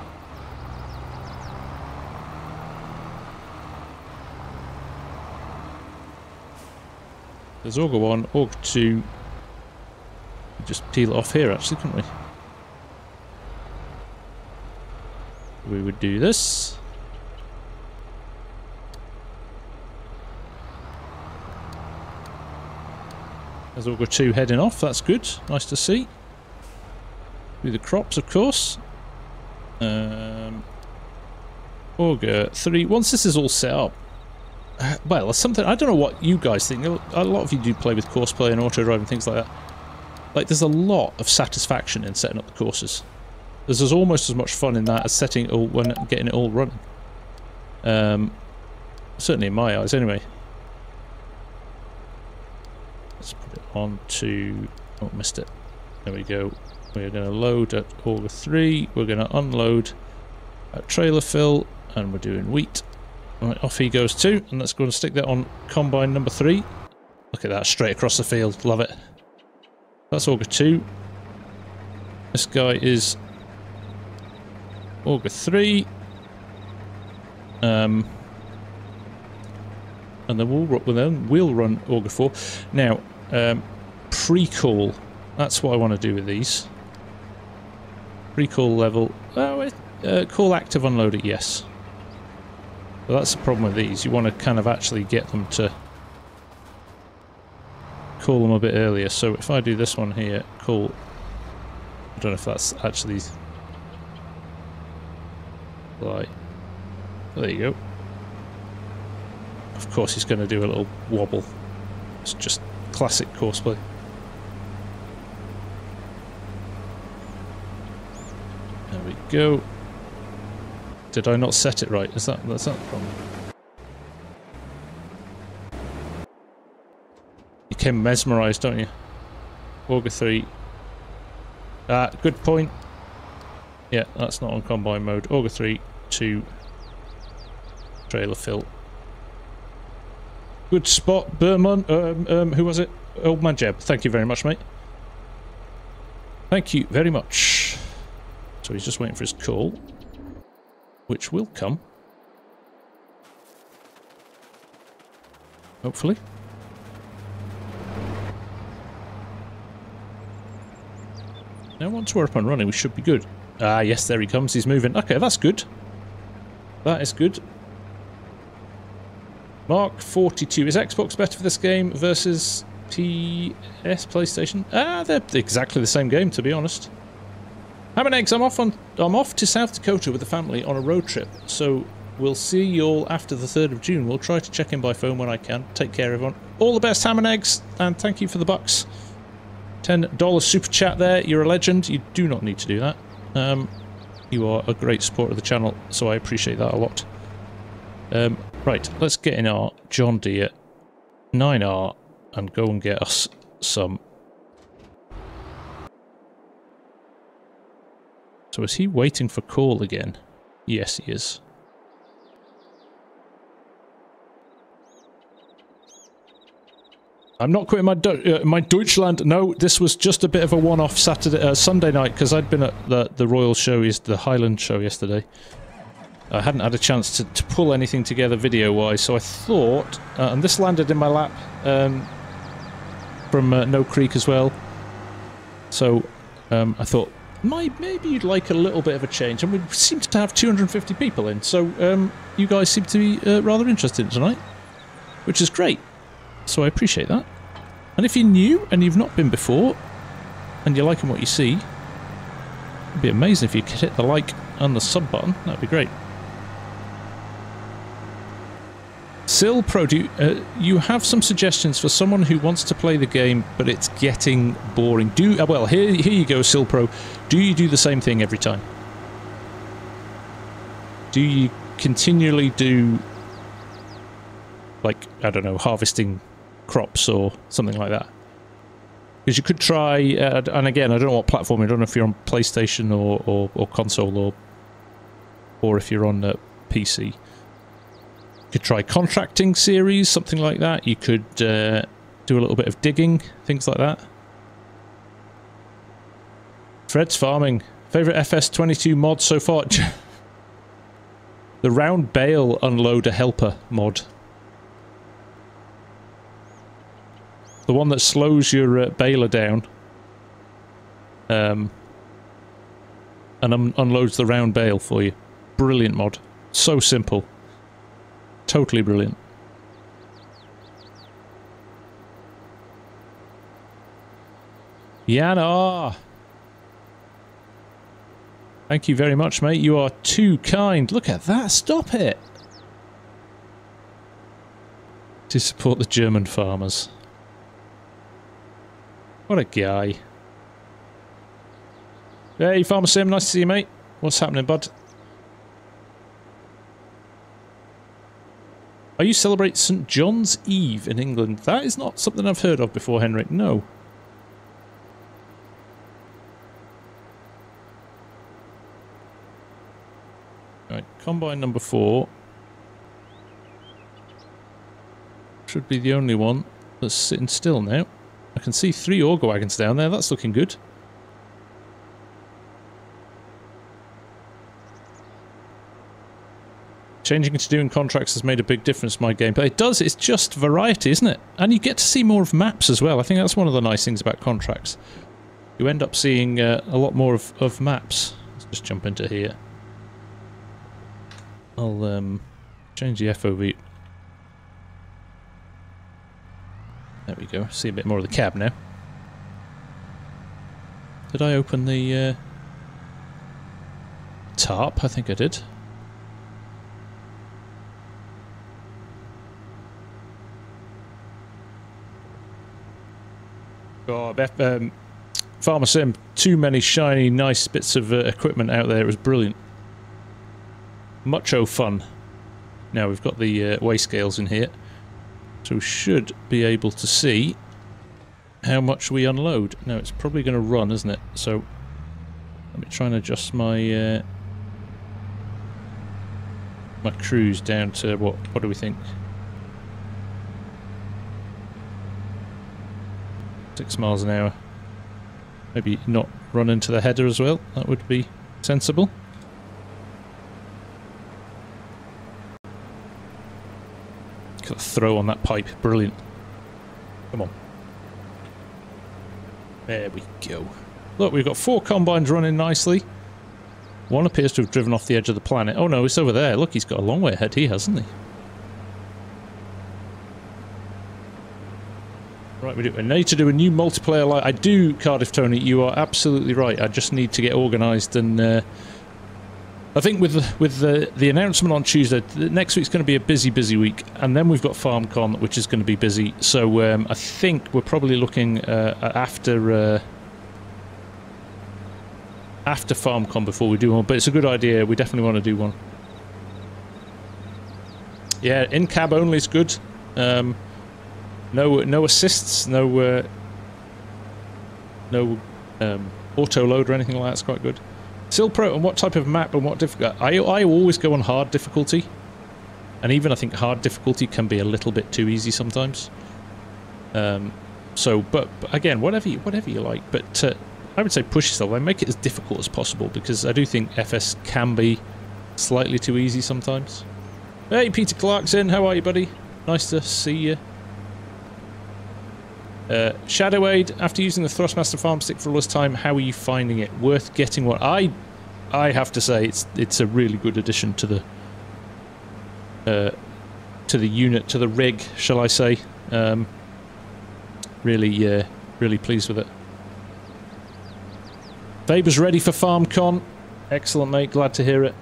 Speaker 1: There's auger 1, auger 2. Just peel it off here, actually, couldn't we? We would do this. There's auger 2 heading off, that's good. Nice to see. Do the crops, of course. Auger 3. Once this is all set up, well, something, I don't know what you guys think. A lot of you do play with course play and auto drive and things like that. Like, there's a lot of satisfaction in setting up the courses. There's almost as much fun in that as setting it all, when getting it all running. Certainly in my eyes, anyway. Let's put it on to Oh, missed it. There we go. We're going to load at auger 3. We're going to unload at trailer fill, and we're doing wheat. Right, off he goes too, and let's go and stick that on combine number 3. Look at that, straight across the field. Love it. That's auger 2. This guy is auger 3. And then we'll run auger 4. Now, pre-call. That's what I want to do with these. Pre-call level. Oh, call active unload it, yes. But that's the problem with these. You want to kind of actually get them to call them a bit earlier. So if I do this one here, call. I don't know if that's actually like. There you go. Of course, he's going to do a little wobble. It's just classic courseplay. There we go. Did I not set it right? That's that the problem? You came mesmerised, don't you? Auger 3. Ah, good point. Yeah, that's not on combine mode. Auger 3, 2. Trailer fill. Good spot, Berman. Who was it? Old Man Jeb. Thank you very much, mate. Thank you very much. So he's just waiting for his call, which will come. Hopefully. Now once we're up and running, we should be good. Ah, yes, there he comes. He's moving. Okay, that's good. That is good. Mark 42. Is Xbox better for this game versus PS PlayStation? Ah, they're exactly the same game, to be honest. Ham and eggs. I'm off to South Dakota with the family on a road trip, so we'll see you all after the 3rd of June. We'll try to check in by phone when I can. Take care, everyone. All the best, ham and eggs, and thank you for the bucks. $10 super chat there. You're a legend. You do not need to do that. You are a great supporter of the channel, so I appreciate that a lot. Right, let's get in our John Deere 9R and go and get us some. So is he waiting for call again? Yes, he is. I'm not quitting my Deutschland. No, this was just a bit of a one-off Sunday night, because I'd been at the Royal Show, the Highland Show yesterday. I hadn't had a chance to pull anything together video-wise, so I thought, and this landed in my lap from No Creek as well. So I thought, maybe you'd like a little bit of a change, and we seem to have 250 people in, so you guys seem to be rather interested tonight, which is great. So I appreciate that. And if you're new and you've not been before, and you're liking what you see, it'd be amazing if you could hit the like and the sub button. That'd be great. Sil Pro, you have some suggestions for someone who wants to play the game, but it's getting boring? Well, here you go, Sil Pro. Do you do the same thing every time? Do you continually do, like, I don't know, harvesting crops or something like that? Because you could try, and again, I don't know what platform. I don't know if you're on PlayStation or console or if you're on PC. You could try contracting series, something like that. You could do a little bit of digging, things like that. Fred's Farming. Favourite FS25 mod so far? The round bale unloader helper mod. The one that slows your baler down and unloads the round bale for you. Brilliant mod. So simple. Totally brilliant. Yana! Thank you very much, mate. You are too kind. Look at that. Stop it. To support the German farmers. What a guy. Hey, FarmSim. Nice to see you, mate. What's happening, bud? Are you celebrate St. John's Eve in England? That is not something I've heard of before, Henrik. No. Right, combine number 4 should be the only one that's sitting still now. I can see 3 auger wagons down there. That's looking good. Changing into doing contracts has made a big difference in my gameplay. It does, it's just variety, isn't it? And you get to see more of maps as well. I think that's one of the nice things about contracts. You end up seeing a lot more of maps. Let's just jump into here. I'll change the FOV. There we go. See a bit more of the cab now. Did I open the tarp? I think I did. Oh, FarmSim, too many shiny, nice bits of equipment out there. It was brilliant. Mucho fun. Now we've got the weigh scales in here, so we should be able to see how much we unload. Now it's probably going to run, isn't it? So let me try and adjust my my cruise down to what do we think? 6 miles an hour. Maybe not run into the header as well. That would be sensible. Got a throw on that pipe. Brilliant. Come on. There we go. Look, we've got 4 combines running nicely. One appears to have driven off the edge of the planet. Oh no, it's over there. Look, he's got a long way ahead. He hasn't he? Right, we need to do a new multiplayer live. I do, Cardiff Tony, you are absolutely right. I just need to get organised, and I think with the announcement on Tuesday, next week's going to be a busy week, and then we've got FarmCon, which is going to be busy. So I think we're probably looking after FarmCon before we do one. But it's a good idea. We definitely want to do one. Yeah, in cab only is good. No assists, no auto load or anything like that. It's quite good. Silpro, and what type of map and what difficulty? I always go on hard difficulty, and even I think hard difficulty can be a little bit too easy sometimes. So, but again, whatever you like. But I would say push yourself. I make it as difficult as possible because I do think FS can be slightly too easy sometimes. Hey, Peter Clarkson, how are you, buddy? Nice to see you. Shadow Aid, after using the Thrustmaster farm stick for all this time, how are you finding it? Worth getting one? I have to say it's a really good addition to the unit, to the rig, shall I say? Really pleased with it. Faber's ready for FarmCon. Excellent, mate. Glad to hear it.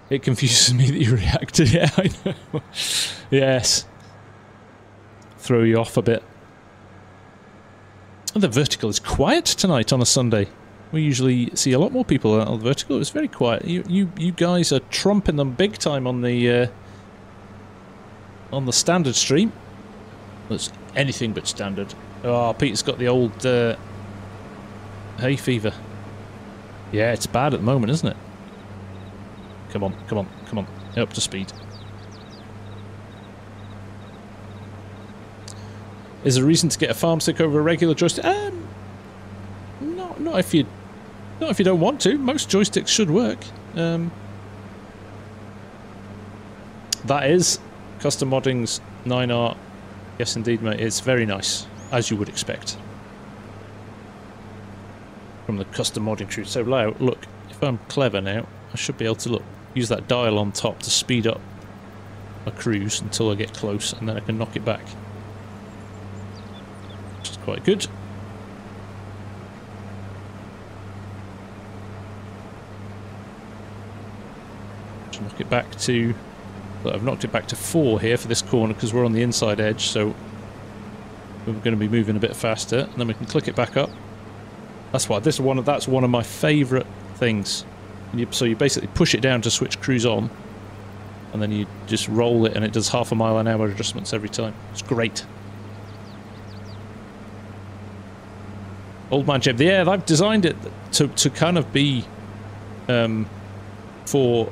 Speaker 1: It confuses me that you reacted. Yeah, I know. Yes. Throw you off a bit. And the vertical is quiet tonight on a Sunday. We usually see a lot more people on the vertical. It was very quiet. You guys are trumping them big time on the standard stream. That's anything but standard. Oh, Peter's got the old hay fever. Yeah, it's bad at the moment, isn't it? Come on, come on, come on. Up to speed. Is there a reason to get a farm stick over a regular joystick? Not if you don't want to. Most joysticks should work. That is custom modding's 9R. Yes, indeed, mate. It's very nice, as you would expect from the custom modding crew. So, look, if I'm clever now, I should be able to use that dial on top to speed up my cruise until I get close, and then I can knock it back, which is quite good. Just knock it back to... Well, I've knocked it back to 4 here for this corner because we're on the inside edge, so we're going to be moving a bit faster, and then we can click it back up. That's one of my favourite things. So you basically push it down to switch cruise on, and then you just roll it, and it does half a mile an hour adjustments every time. It's great. Old man Jeb. Yeah, they've designed it to kind of be for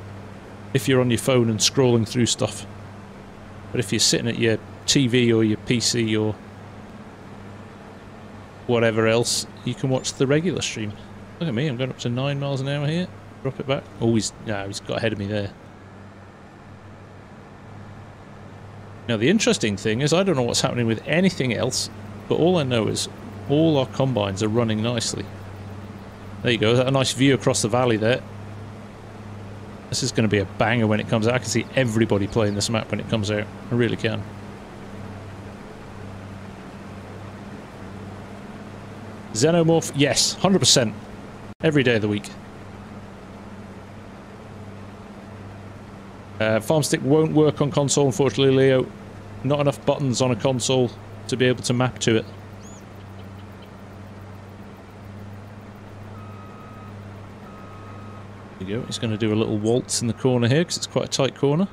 Speaker 1: if you're on your phone and scrolling through stuff. But if you're sitting at your TV or your PC or whatever else, you can watch the regular stream. Look at me, I'm going up to 9 miles an hour here. Drop it back. Oh, he's got ahead of me there. Now, the interesting thing is I don't know what's happening with anything else, but all I know is all our combines are running nicely. There you go, a nice view across the valley there. This is going to be a banger when it comes out. I can see everybody playing this map when it comes out. I really can. Xenomorph, yes, 100%. Every day of the week. Farm stick won't work on console, unfortunately, Leo. Not enough buttons on a console to be able to map to it. There you go. He's going to do a little waltz in the corner here because it's quite a tight corner.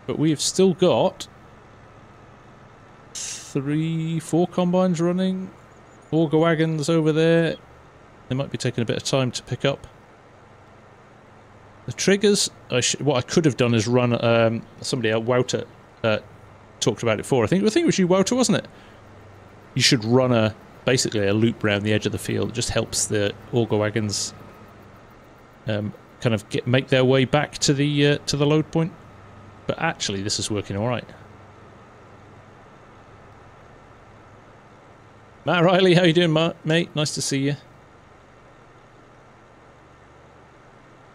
Speaker 1: But we've still got 3-4 combines running. Auger wagons over there. They might be taking a bit of time to pick up. The triggers, what I could have done is run, somebody else, Wouter, talked about it before. I think it was you, Wouter, wasn't it? You should run basically a loop around the edge of the field. It just helps the auger wagons kind of make their way back to the load point. But actually, this is working all right. Matt Riley, how you doing, mate? Nice to see you.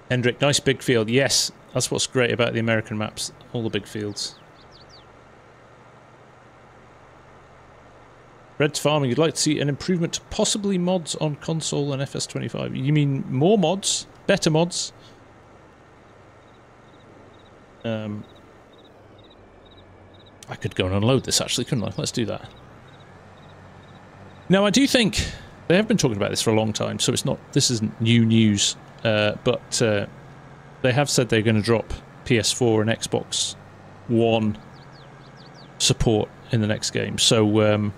Speaker 1: Hendrik, nice big field. Yes, that's what's great about the American maps. All the big fields. Red Farming, you'd like to see an improvement to possibly mods on console and FS25. You mean more mods? Better mods? I could go and unload this actually, couldn't I? Let's do that. Now, I do think they have been talking about this for a long time, so it's not. This isn't new news. But they have said they're going to drop PS4 and Xbox One support in the next game. So,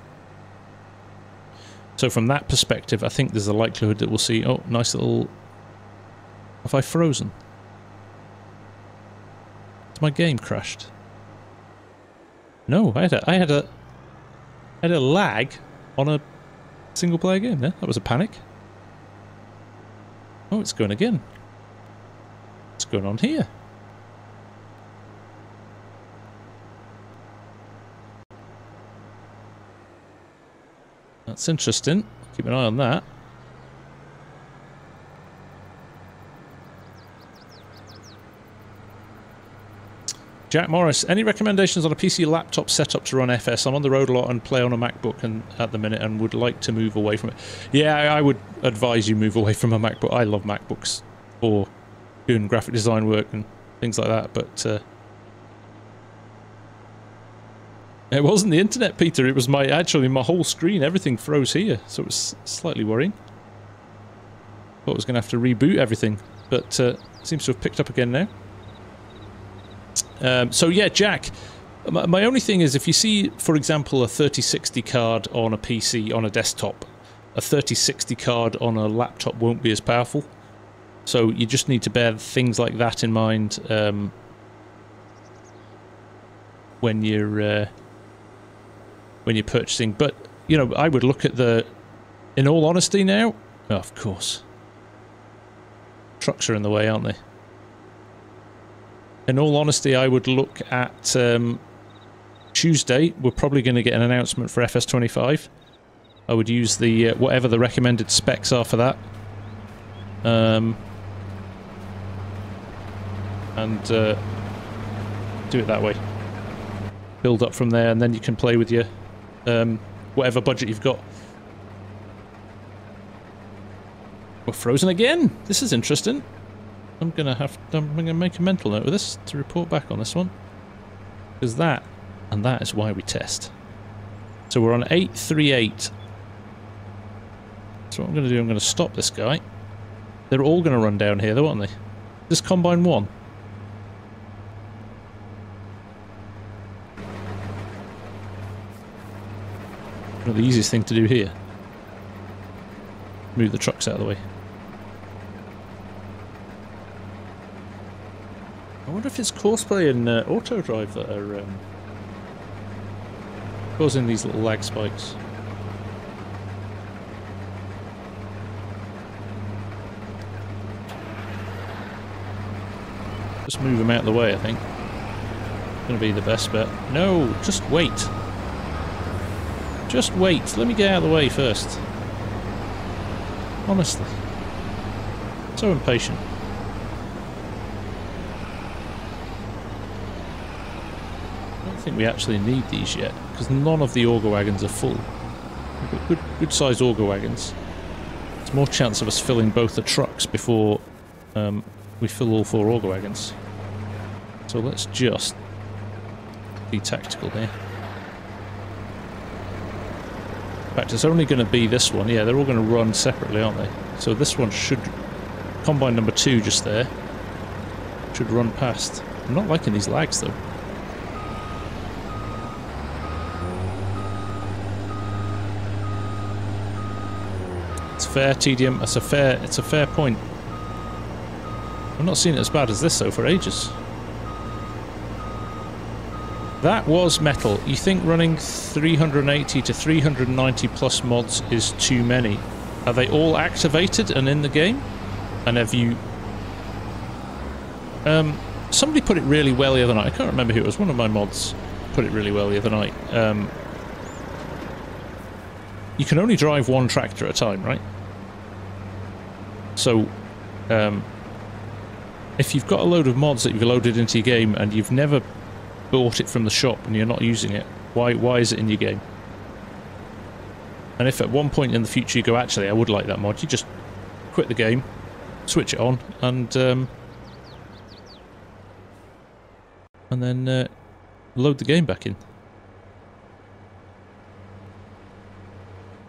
Speaker 1: so from that perspective, I think there's a likelihood that we'll see. Oh, nice little. Have I frozen? Has my game crashed? No, I had a lag on a single-player game there. That was a panic. Oh, it's going again. What's going on here? That's interesting. Keep an eye on that. Jack Morris, any recommendations on a PC laptop setup to run FS? I'm on the road a lot and play on a MacBook and at the minute and would like to move away from it. Yeah, I would advise you move away from a MacBook. I love MacBooks for doing graphic design work and things like that, but it wasn't the internet, Peter. It was actually my whole screen. Everything froze here, so it was slightly worrying. Thought I was going to have to reboot everything, but seems to have picked up again now. So yeah, Jack, my only thing is if you see, for example, a 3060 card on a PC, on a desktop, a 3060 card on a laptop won't be as powerful. So you just need to bear things like that in mind when you're purchasing. But, you know, I would look at in all honesty now, oh, of course, trucks are in the way, aren't they? In all honesty, I would look at Tuesday. We're probably going to get an announcement for FS25. I would use the whatever the recommended specs are for that, and do it that way. Build up from there, and then you can play with your whatever budget you've got. We're frozen again. This is interesting. I'm gonna make a mental note of this to report back on this one, because that is why we test. So we're on 838. So what I'm gonna do, I'm gonna stop this guy. They're all gonna run down here though, aren't they? This combine one. Not the easiest thing to do here. Move the trucks out of the way. I wonder if it's Courseplay and Auto Drive that are causing these little lag spikes. Just move them out of the way, I think. Gonna be the best bet. No, just wait. Just wait. Let me get out of the way first. Honestly. So impatient. I don't think we actually need these yet, because none of the auger wagons are full. We've got good sized auger wagons. There's more chance of us filling both the trucks before we fill all 4 auger wagons. So let's just be tactical here. In fact, it's only going to be this one. Yeah, they're all going to run separately, aren't they? So this one should... Combine number 2 just there. Should run past. I'm not liking these lags, though. It's fair, TDM. It's a fair point. I've not seen it as bad as this, though, for ages. That was metal. You think running 380 to 390 plus mods is too many? Are they all activated and in the game? And have you... somebody put it really well the other night. I can't remember who it was. One of my mods put it really well the other night. You can only drive one tractor at a time, right? So, if you've got a load of mods that you've loaded into your game and you've never bought it from the shop and you're not using it, why is it in your game? And if at one point in the future you go, actually I would like that mod, you just quit the game, switch it on, and then load the game back in.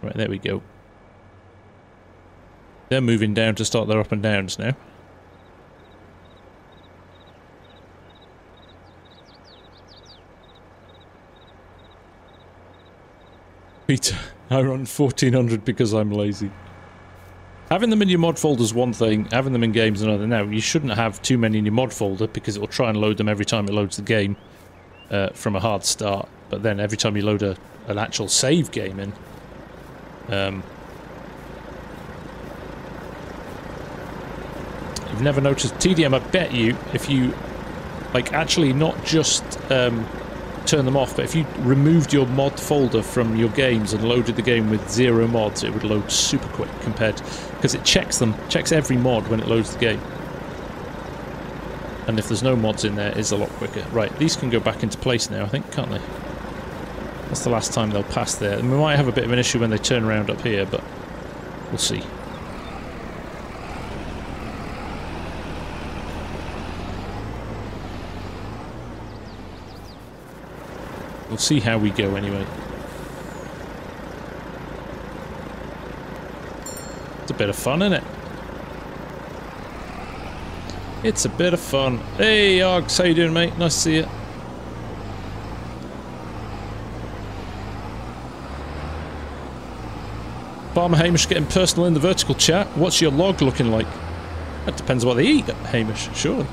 Speaker 1: Right, there we go. They're moving down to start their up and downs now. Peter, I run 1400 because I'm lazy. Having them in your mod folder is one thing, having them in games is another. Now, you shouldn't have too many in your mod folder because it will try and load them every time it loads the game from a hard start. But then every time you load an actual save game in, you've never noticed TDM. I bet you, if you like actually not just turn them off, but if you removed your mod folder from your games and loaded the game with 0 mods, it would load super quick compared, because it checks every mod when it loads the game, and if there's no mods in there, it's a lot quicker. Right, these can go back into place now, I think, can't they? That's the last time they'll pass there, and we might have a bit of an issue when they turn around up here, but we'll see. We'll see how we go anyway. It's a bit of fun, isn't it? It's a bit of fun. Hey, Args, how you doing, mate? Nice to see you. Farmer Hamish getting personal in the vertical chat. What's your log looking like? That depends what they eat, Hamish, surely.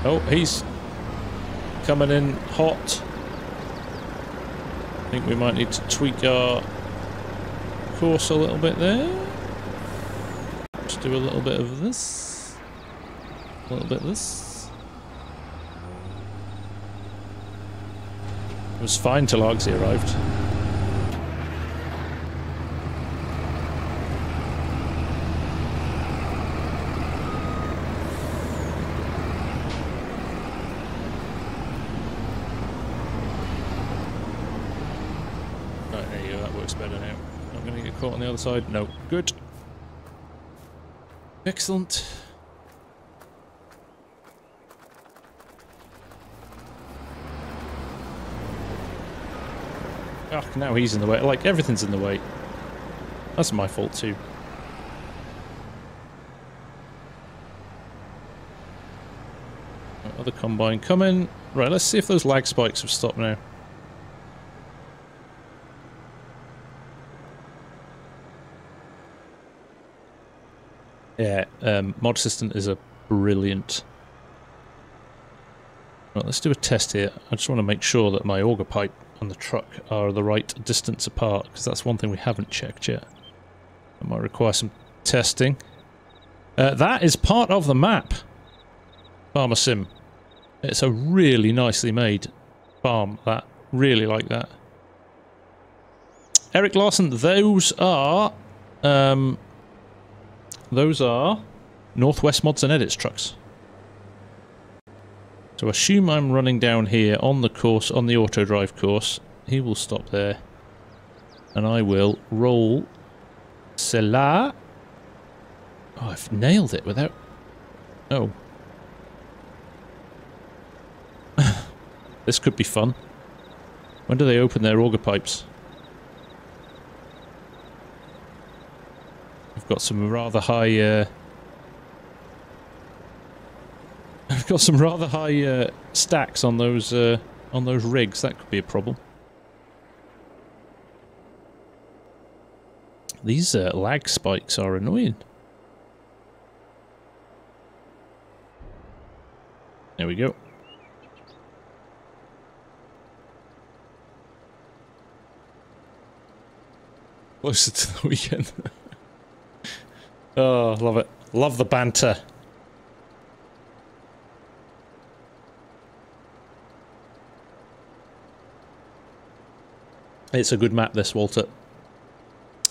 Speaker 1: Oh, he's coming in hot. I think we might need to tweak our course a little bit there. Just do a little bit of this. A little bit of this. It was fine till Argsy arrived. Caught on the other side. No. Good. Excellent. Ah, now he's in the way. Like, everything's in the way. That's my fault too. Other combine coming. Right, let's see if those lag spikes have stopped now. Yeah, mod assistant is a brilliant. Right, let's do a test here. I just want to make sure that my auger pipe and the truck are the right distance apart, because that's one thing we haven't checked yet. That might require some testing. That is part of the map. FarmSim. It's a really nicely made farm, that. Really like that. Eric Larson, those are Northwest Mods and Edits trucks. So assume I'm running down here on the course, on the auto drive course. He will stop there. And I will roll cela. Oh, I've nailed it without... Oh. This could be fun. When do they open their auger pipes? I've got some rather high... I've got some rather high stacks on those rigs. That could be a problem. These lag spikes are annoying. There we go. Closer to the weekend. Oh, love it. Love the banter. It's a good map, this, Walter.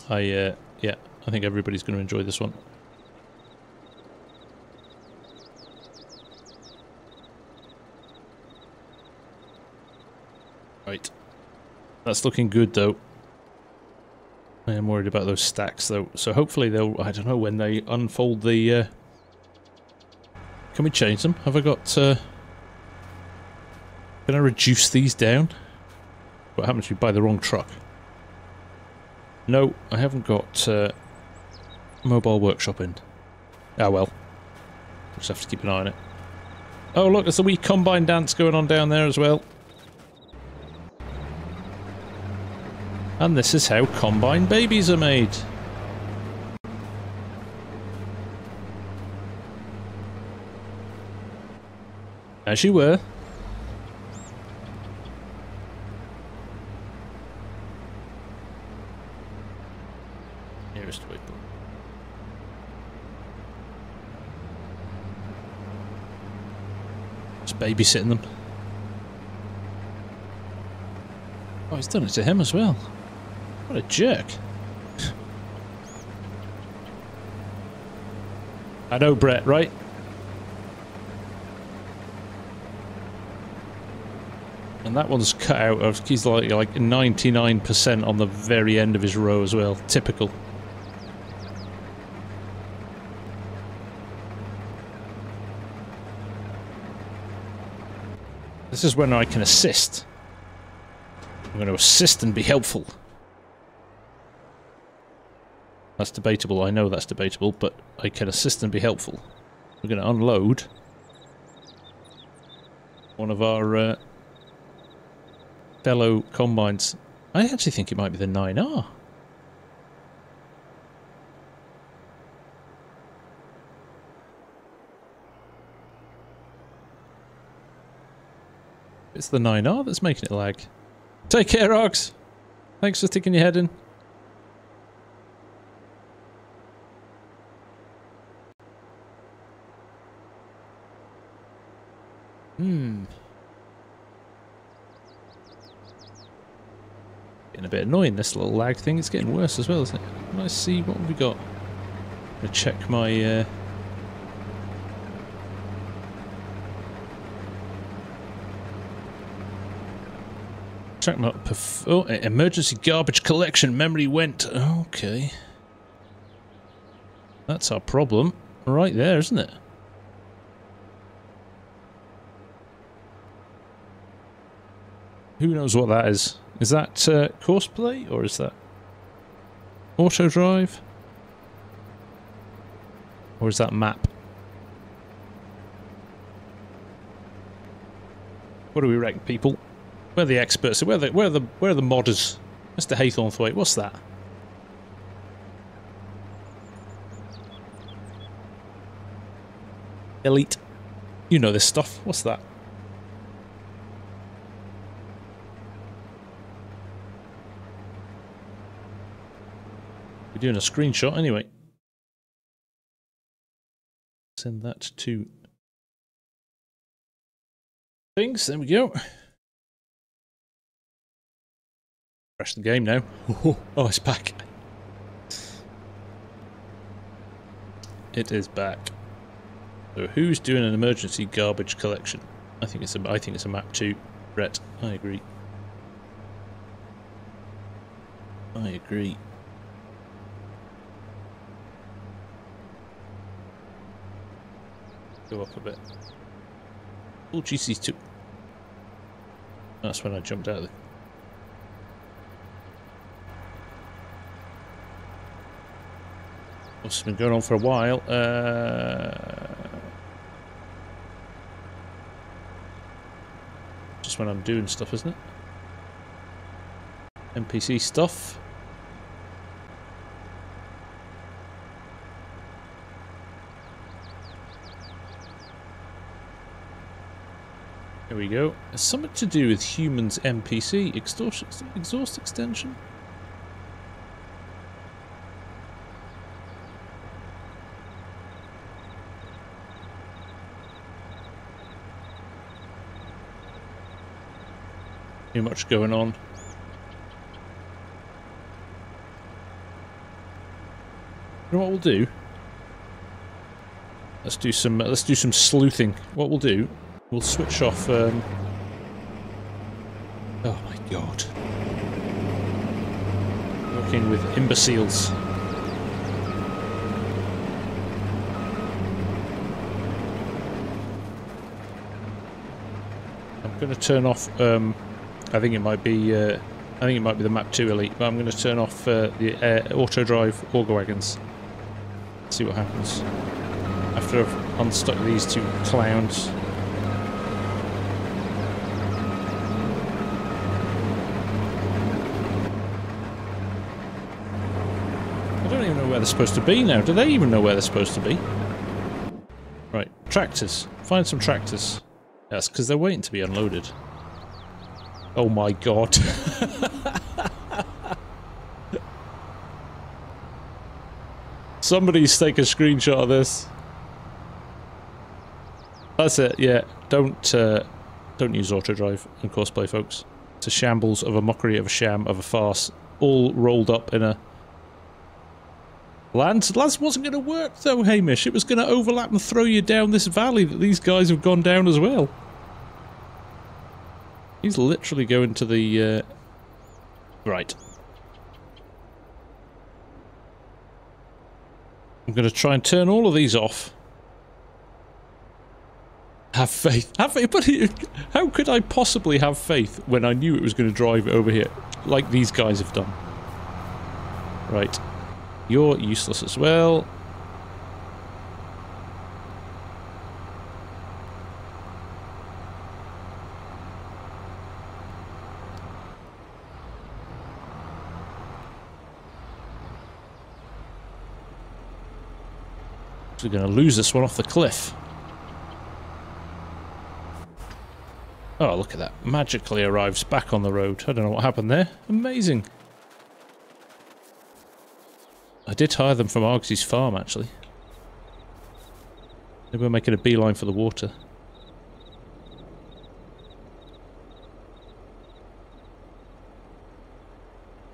Speaker 1: Yeah, I think everybody's going to enjoy this one. Right. That's looking good, though. I am worried about those stacks, though. So hopefully they'll... I don't know when they unfold the... Can we change them? Have I got... Can I reduce these down? What happens if you buy the wrong truck? No, I haven't got mobile workshop in. Ah well. Just have to keep an eye on it. Oh look, there's a wee combine dance going on down there as well. And this is how combine babies are made. As you were. Nearest waypoint. Just babysitting them. Oh, he's done it to him as well. What a jerk. I know, Brett, right? And that one's cut out of, he's like 99% on the very end of his row as well. Typical. This is when I can assist. I'm going to assist and be helpful. That's debatable, I know that's debatable, but I can assist and be helpful. We're going to unload one of our fellow combines. I actually think it might be the 9R. It's the 9R that's making it lag. Take care, Ox! Thanks for sticking your head in. Getting a bit annoying, this little lag thing. It's getting worse as well, isn't it? Let's see what we got. I'm gonna check my check my oh, emergency garbage collection memory went. Okay. That's our problem right there, isn't it? Who knows what that is? Is that courseplay or is that auto drive? Or is that map? What do we reckon, people? Where are the experts? Where are the modders? Mr. Haythornthwaite, what's that? Elite. You know this stuff. What's that? We're doing a screenshot anyway. Send that to things. There we go. Crash the game now. Oh, it's back. It is back. So who's doing an emergency garbage collection? I think it's a map 2. Brett, I agree. I agree. Go up a bit. Oh, GC2. That's when I jumped out of the... It's been going on for a while. Just when I'm doing stuff, isn't it? NPC stuff. There we go. It's something to do with humans NPC. Exhaust extension? Too much going on. You know what we'll do? Let's do some sleuthing. What we'll do, we'll switch off oh my god. Working with imbeciles. I'm gonna turn off I think it might be the map 2 elite, but I'm going to turn off the auto drive auger wagons. See what happens after I've unstuck these two clowns. I don't even know where they're supposed to be now. Do they even know where they're supposed to be? Right, tractors. Find some tractors. That's because they're waiting to be unloaded. Oh my god. Somebody's take a screenshot of this. That's it, yeah. Don't use auto drive and cosplay, folks. It's a shambles of a mockery of a sham of a farce, all rolled up in a... Lance wasn't going to work though, Hamish. It was going to overlap and throw you down this valley that these guys have gone down as well. He's literally going to the, right. I'm going to try and turn all of these off. Have faith. Have faith. But how could I possibly have faith when I knew it was going to drive over here, like these guys have done? Right. You're useless as well. We're going to lose this one off the cliff. Oh, look at that. Magically arrives back on the road. I don't know what happened there. Amazing. I did hire them from Argsy's farm, actually. They were making a beeline for the water.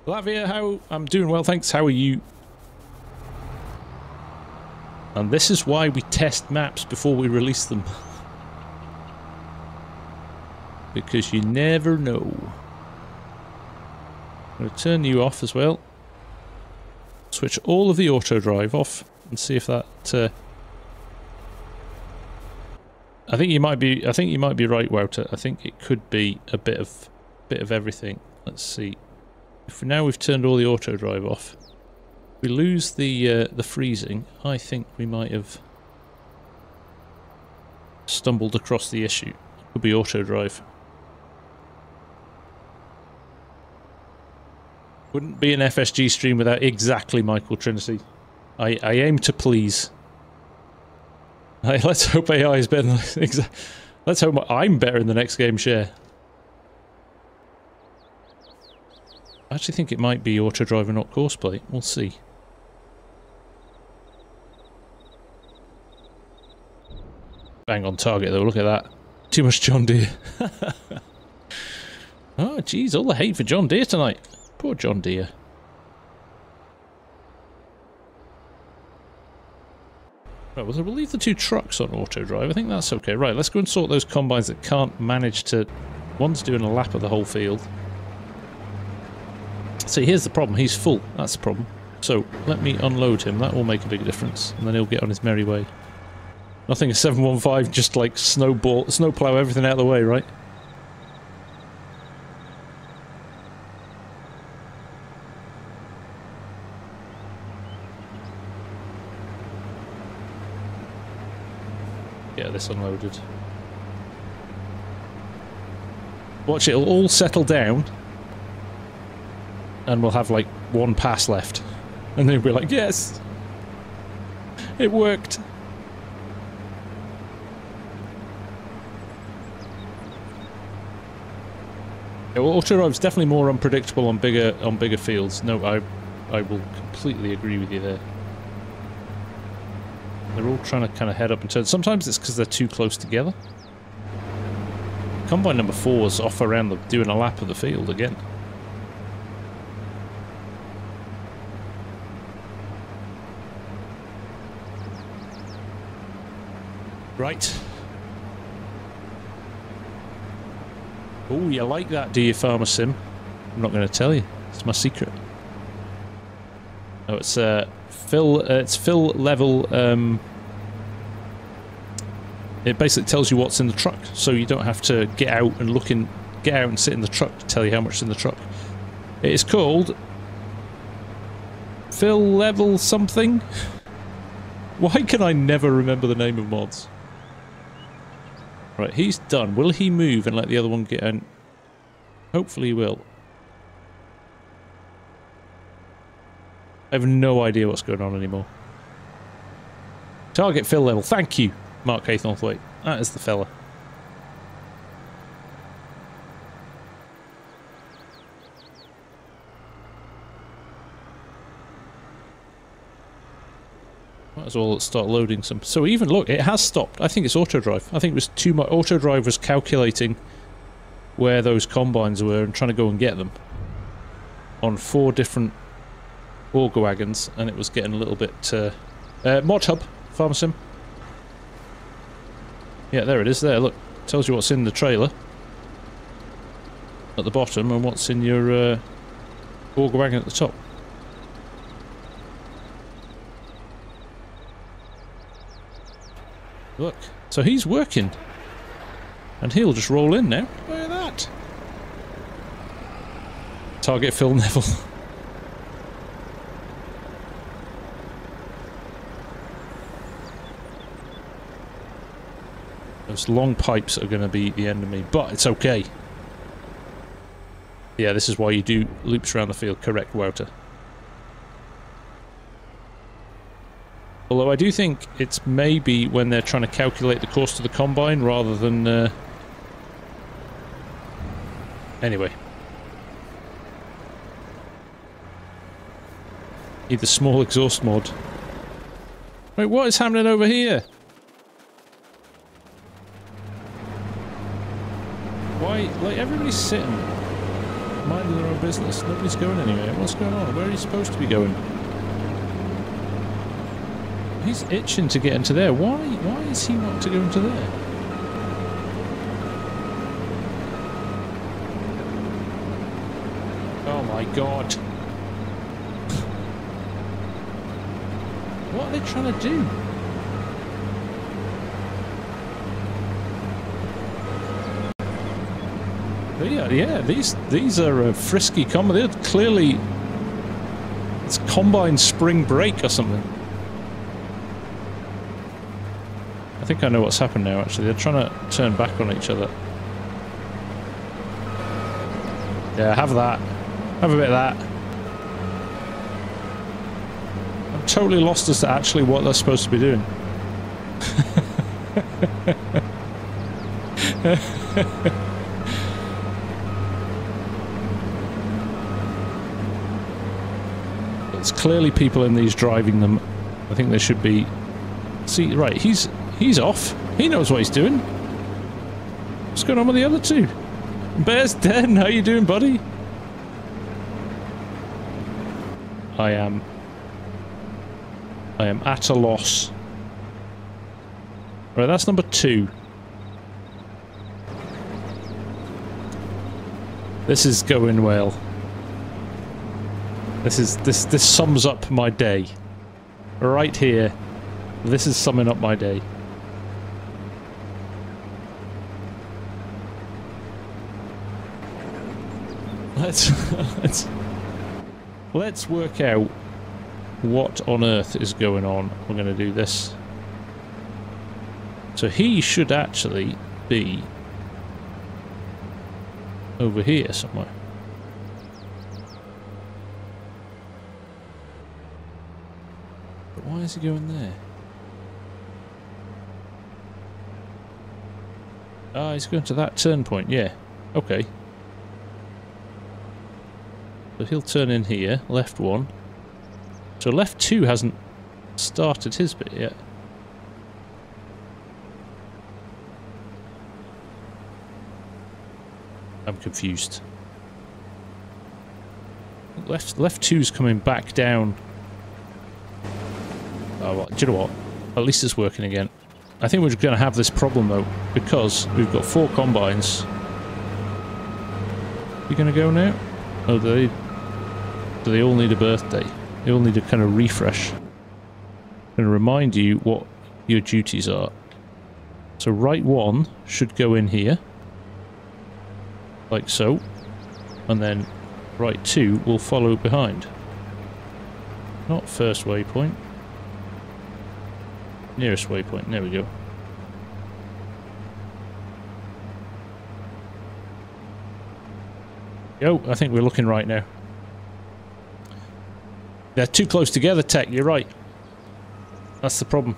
Speaker 1: Lavia, I'm doing well, thanks. How are you? And this is why we test maps before we release them. Because you never know. I'm going to turn you off as well. Switch all of the auto drive off and see if that... I think you might be right, Wouter. I think it could be a bit of everything. Let's see. If now we've turned all the auto drive off. We lose the freezing. I think we might have stumbled across the issue. Could be auto drive. Wouldn't be an FSG stream without exactly Michael Trinity. I aim to please. Let's hope AI is better than... Let's hope I'm better in the next game share. I actually think it might be auto driver, not courseplay. We'll see. Bang on target though, look at that. Too much John Deere. Oh jeez, all the hate for John Deere tonight. Poor John Deere. Right, well, we'll leave the 2 trucks on auto drive. I think that's okay. Right, let's go and sort those combines that can't manage to... One's doing a lap of the whole field. See, here's the problem. He's full. That's the problem. So, let me unload him. That will make a big difference. And then he'll get on his merry way. Nothing a 715 just like snowplow everything out of the way, right? Get this unloaded. Watch, it'll all settle down. And we'll have like 1 pass left. And then we'll be like, yes! It worked! Yeah, well, auto drive's definitely more unpredictable on bigger fields. No, I will completely agree with you there. They're all trying to kind of head up and turn. Sometimes it's because they're too close together. Combine number 4's off around doing a lap of the field again. Right. Oh, you like that, do you, FarmSim? I'm not going to tell you. It's my secret. Oh, it's fill level. It basically tells you what's in the truck, so you don't have to get out and sit in the truck to tell you how much is in the truck. It is called fill level something. Why can I never remember the name of mods? Right, he's done. Will he move and let the other one get in? Hopefully he will. I have no idea what's going on anymore. Target fill level. Thank you, Mark Haythornthwaite. That is the fella. Might as well start loading some. So even, look, it has stopped. I think it's auto drive. I think it was too much. Auto drive was calculating where those combines were and trying to go and get them on 4 different auger wagons, and it was getting a little bit... Mod Hub, FarmSim. Yeah, there it is there, look. Tells you what's in the trailer at the bottom and what's in your auger wagon at the top. Look, so he's working. And he'll just roll in now. Look at that. Target Phil Neville. Those long pipes are going to be the end of me, but it's okay. Yeah, this is why you do loops around the field. Correct, Wouter. Although I do think it's maybe when they're trying to calculate the cost of the combine rather than... Anyway. Need the small exhaust mod. Wait, what is happening over here? Why? Like, everybody's sitting, minding their own business. Nobody's going anywhere. What's going on? Where are you supposed to be going? He's itching to get into there. Why is he not to go into there? Oh my god. What are they trying to do? Yeah, these are frisky combine. They're clearly... It's combine spring break or something. I think I know what's happened now, actually. They're trying to turn back on each other. Yeah, have that. Have a bit of that. totally lost as to actually what they're supposed to be doing. There's clearly people in these driving them. I think they should be... See, right, he's off. He knows what he's doing. What's going on with the other two? Bear's Den, how you doing, buddy? I am at a loss. Right, that's number 2. This is going well. This sums up my day. Right here. This is summing up my day. Let's work out what on earth is going on. We're going to do this. So he should actually be over here somewhere. But why is he going there? Ah, he's going to that turn point, yeah. Okay. So he'll turn in here, left 1. So left 2 hasn't started his bit yet. I'm confused. Left 2's coming back down. Oh, well, do you know what? At least it's working again. I think we're going to have this problem though, because we've got 4 combines. You going to go now? Oh, do they all need a birthday? They all need a kind of refresh. I'm going to remind you what your duties are. So right 1 should go in here. Like so. And then right 2 will follow behind. Not first waypoint. Nearest waypoint. There we go. Yo, I think we're looking right now. They're too close together, Tech. You're right. That's the problem.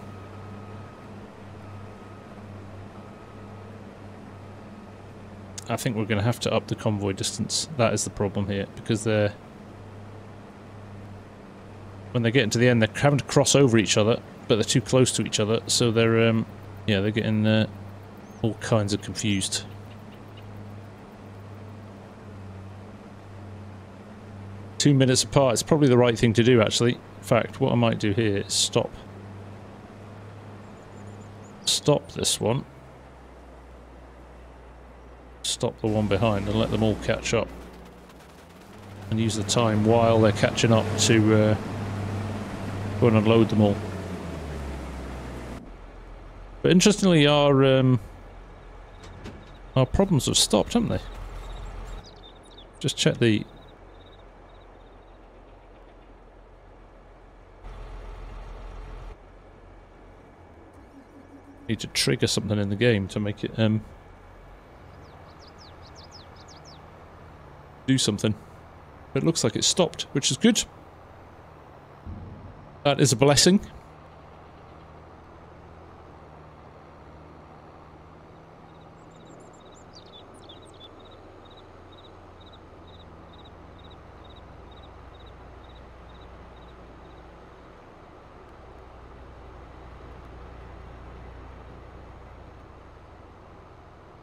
Speaker 1: I think we're going to have to up the convoy distance. That is the problem here, because they're... When they get into the end, they're having to cross over each other, but they're too close to each other, so they're, yeah, they're getting all kinds of confused. Two minutes apart. It's probably the right thing to do, actually. In fact, what I might do here is stop. Stop this one. Stop the one behind and let them all catch up. And use the time while they're catching up to go and unload them all. But interestingly, our problems have stopped, haven't they? Just check the... Need to trigger something in the game to make it do something. But it looks like it stopped, which is good. That is a blessing.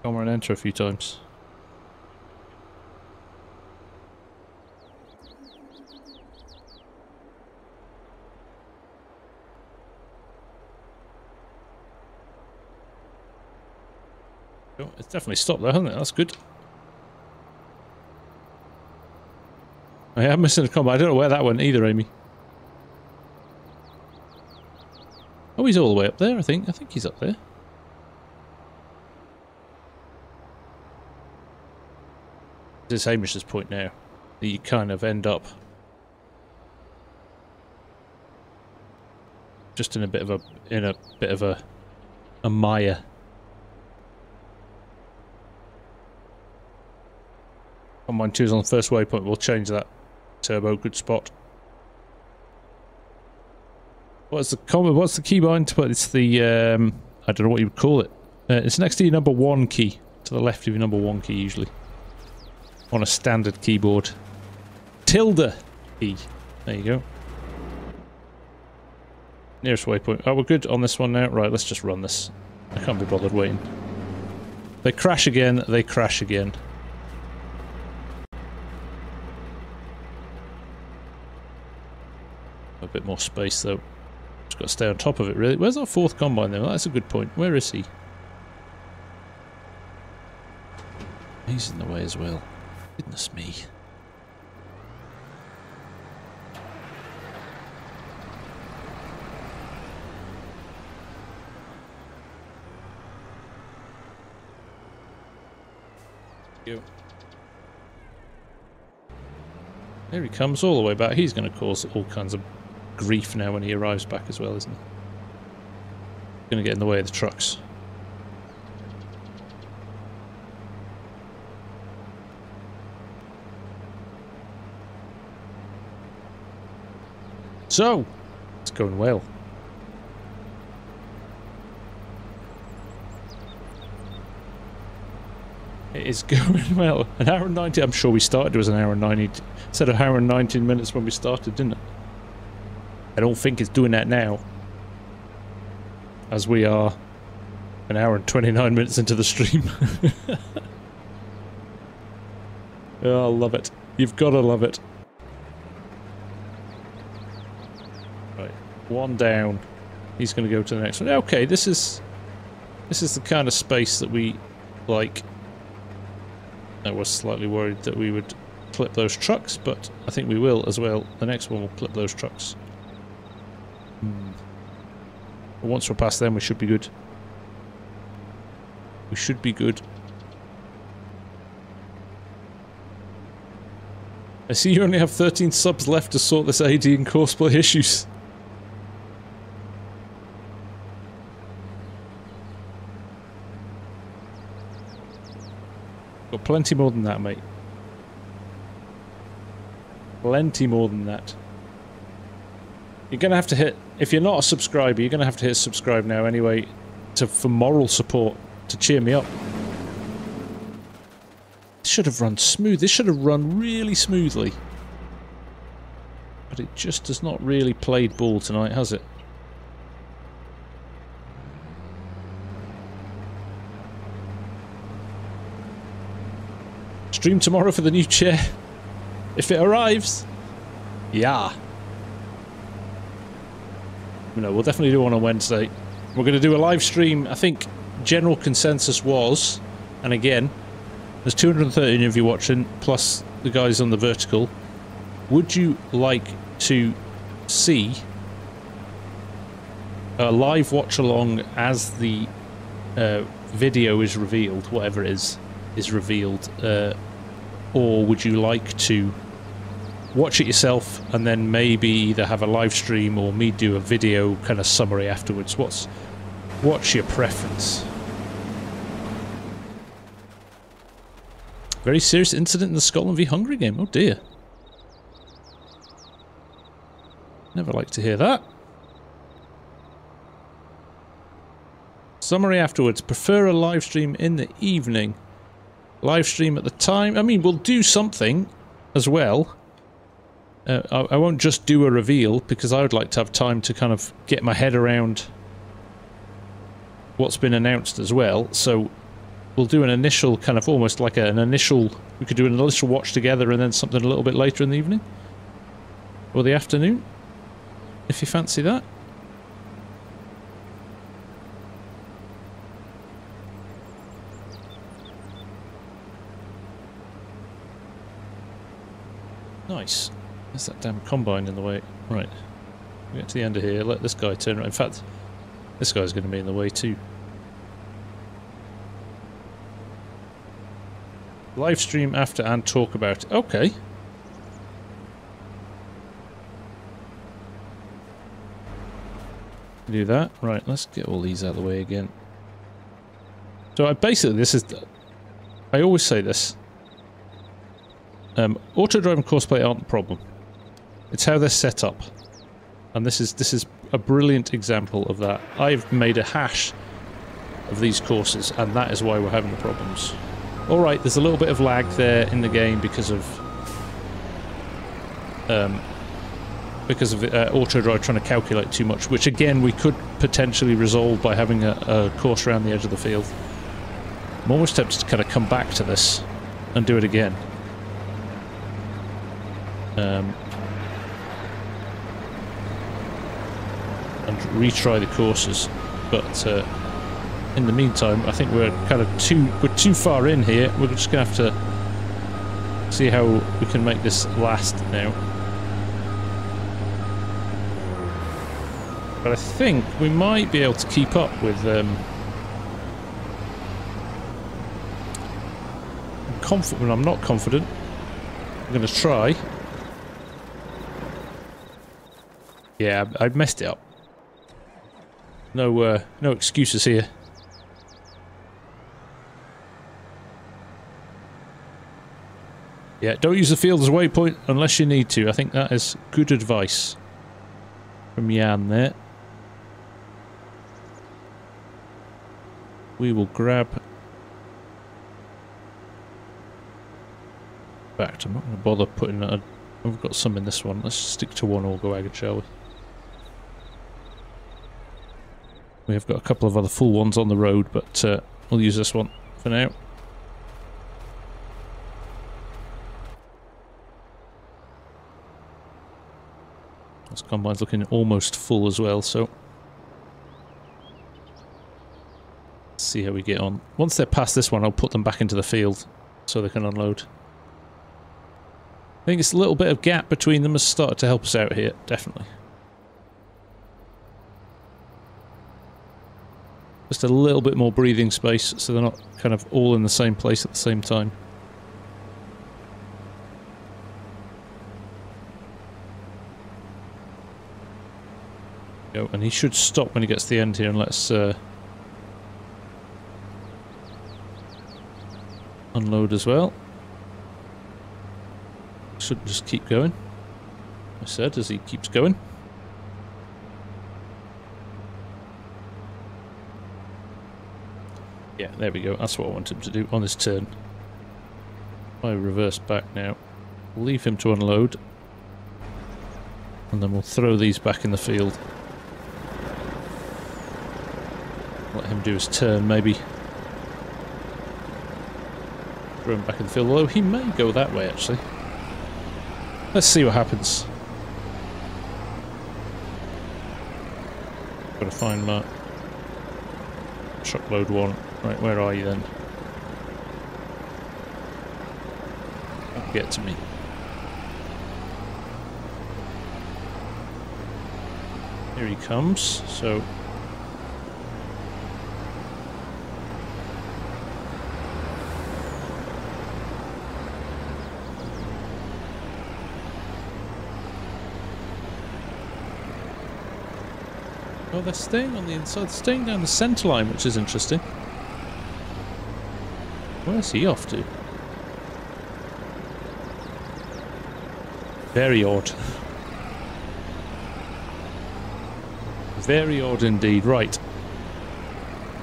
Speaker 1: Come and enter a few times. Oh, it's definitely stopped there, hasn't it? That's good. I am missing a combo. I don't know where that went either, Amy. Oh, he's all the way up there, I think. I think he's up there. This is Hamish's point now. That you kind of end up just in a bit of a mire. Combine 2's on the first waypoint. We'll change that. Turbo, good spot. What's the keybind? But it's the I don't know what you would call it. It's next to your number 1 key, to the left of your number 1 key usually. On a standard keyboard. Tilde key. There you go. Nearest waypoint. Oh, we're good on this one now. Right, let's just run this. I can't be bothered waiting. They crash again. They crash again. A bit more space though. Just got to stay on top of it really. Where's our 4th combine then? Well, that's a good point. Where is he? He's in the way as well. Goodness me. Go. There he comes all the way back. He's going to cause all kinds of grief now when he arrives back as well, isn't he? Going to get in the way of the trucks. So, it's going well. It is going well. An hour and 90. I'm sure we started. It was an hour and 90. Said an hour and 19 minutes when we started, didn't it? I don't think it's doing that now. As we are an hour and 29 minutes into the stream. Oh, I love it. You've got to love it. Right. 1 down. He's going to go to the next one. Okay, this is the kind of space that we like. I was slightly worried that we would clip those trucks, but I think we will as well. The next one will clip those trucks. But once we're past them, we should be good. We should be good. I see you only have 13 subs left to sort this AD and cosplay issues. Got plenty more than that, mate. Plenty more than that. You're going to have to hit... If you're not a subscriber, you're going to have to hit subscribe now anyway for moral support, to cheer me up. This should have run smooth. This should have run really smoothly. But it just has not really played ball tonight, has it? Stream tomorrow for the new chair. If it arrives. Yeah. No, we'll definitely do one on Wednesday. We're going to do a live stream. I think general consensus was, and again, there's 213 of you watching, plus the guys on the vertical. Would you like to see a live watch along as the video is revealed, whatever it is revealed, or would you like to watch it yourself and then maybe either have a live stream or me do a video kind of summary afterwards? What's your preference? Very serious incident in the Scotland v Hungary game. Oh dear. Never like to hear that. Summary afterwards. Prefer a live stream in the evening. Live stream at the time. I mean, we'll do something as well. I won't just do a reveal because I would like to have time to kind of get my head around what's been announced as well. So we'll do an initial kind of almost like an initial... We could do an initial watch together and then something a little bit later in the evening. Or the afternoon. If you fancy that. Nice. There's that damn combine in the way. Right. We get to the end of here. Let this guy turn around. In fact, this guy's going to be in the way too. Live stream after and talk about it. Okay. Do that. Right, let's get all these out of the way again. So basically this is... I always say this. Auto drive and courseplay aren't the problem. It's how they're set up. And this is a brilliant example of that. I've made a hash of these courses, and that is why we're having the problems. Alright, there's a little bit of lag there in the game because of AutoDrive trying to calculate too much, which again we could potentially resolve by having a course around the edge of the field. I'm almost tempted to kind of come back to this and do it again. And retry the courses, but in the meantime, I think we're kind of too far in here. We're just gonna have to see how we can make this last now. But I think we might be able to keep up with. I'm confident. I'm not confident. I'm gonna try. Yeah, I messed it up. No excuses here. Yeah, don't use the field as a waypoint unless you need to. I think that is good advice from Jan there. We will grab back. I'm not going to bother putting that. We've got some in this one. Let's stick to one auger wagon, shall we? We have got a couple of other full ones on the road, but we'll use this one for now. This combine's looking almost full as well, so let's see how we get on. Once they're past this one, I'll put them back into the field so they can unload. I think it's a little bit of gap between them has started to help us out here, definitely. Just a little bit more breathing space so they're not kind of all in the same place at the same time. Go, and he should stop when he gets to the end here and let's unload as well. Should just keep going. I said as he keeps going. Yeah, there we go. That's what I want him to do on his turn. If I reverse back now, leave him to unload, and then we'll throw these back in the field. Let him do his turn, maybe. Throw him back in the field, although he may go that way, actually. Let's see what happens. Gotta find my truckload one. Right, where are you then? Don't get to me. Here he comes, so... Oh, they're staying on the inside, they're staying down the centre line, which is interesting. Where's he off to? Very odd. Very odd indeed. Right.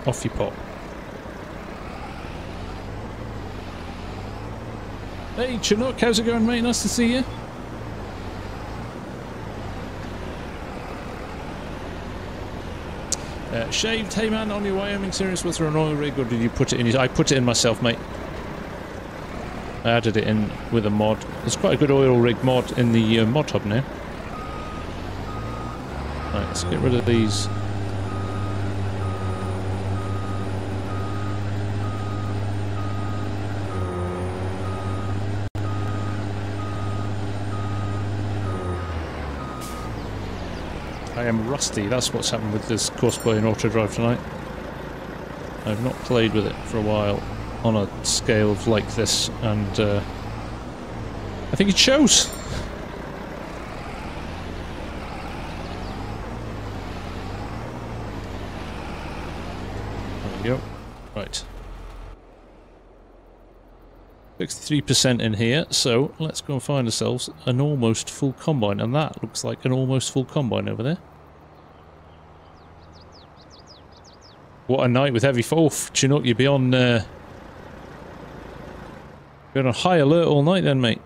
Speaker 1: Off you pop. Hey Chinook, how's it going, mate? Nice to see you. Shaved, hey man, on your Wyoming series, was there an oil rig or did you put it in? I put it in myself, mate. I added it in with a mod. There's quite a good oil rig mod in the mod hub now. Right, let's get rid of these. I am rusty, that's what's happened with this courseplay in AutoDrive tonight. I've not played with it for a while on a scale of like this, and I think it shows. There we go. Right. 63% in here, so let's go and find ourselves an almost full combine, and that looks like an almost full combine over there. What a night with heavy fall. Chinook, you'd be on high alert all night then, mate.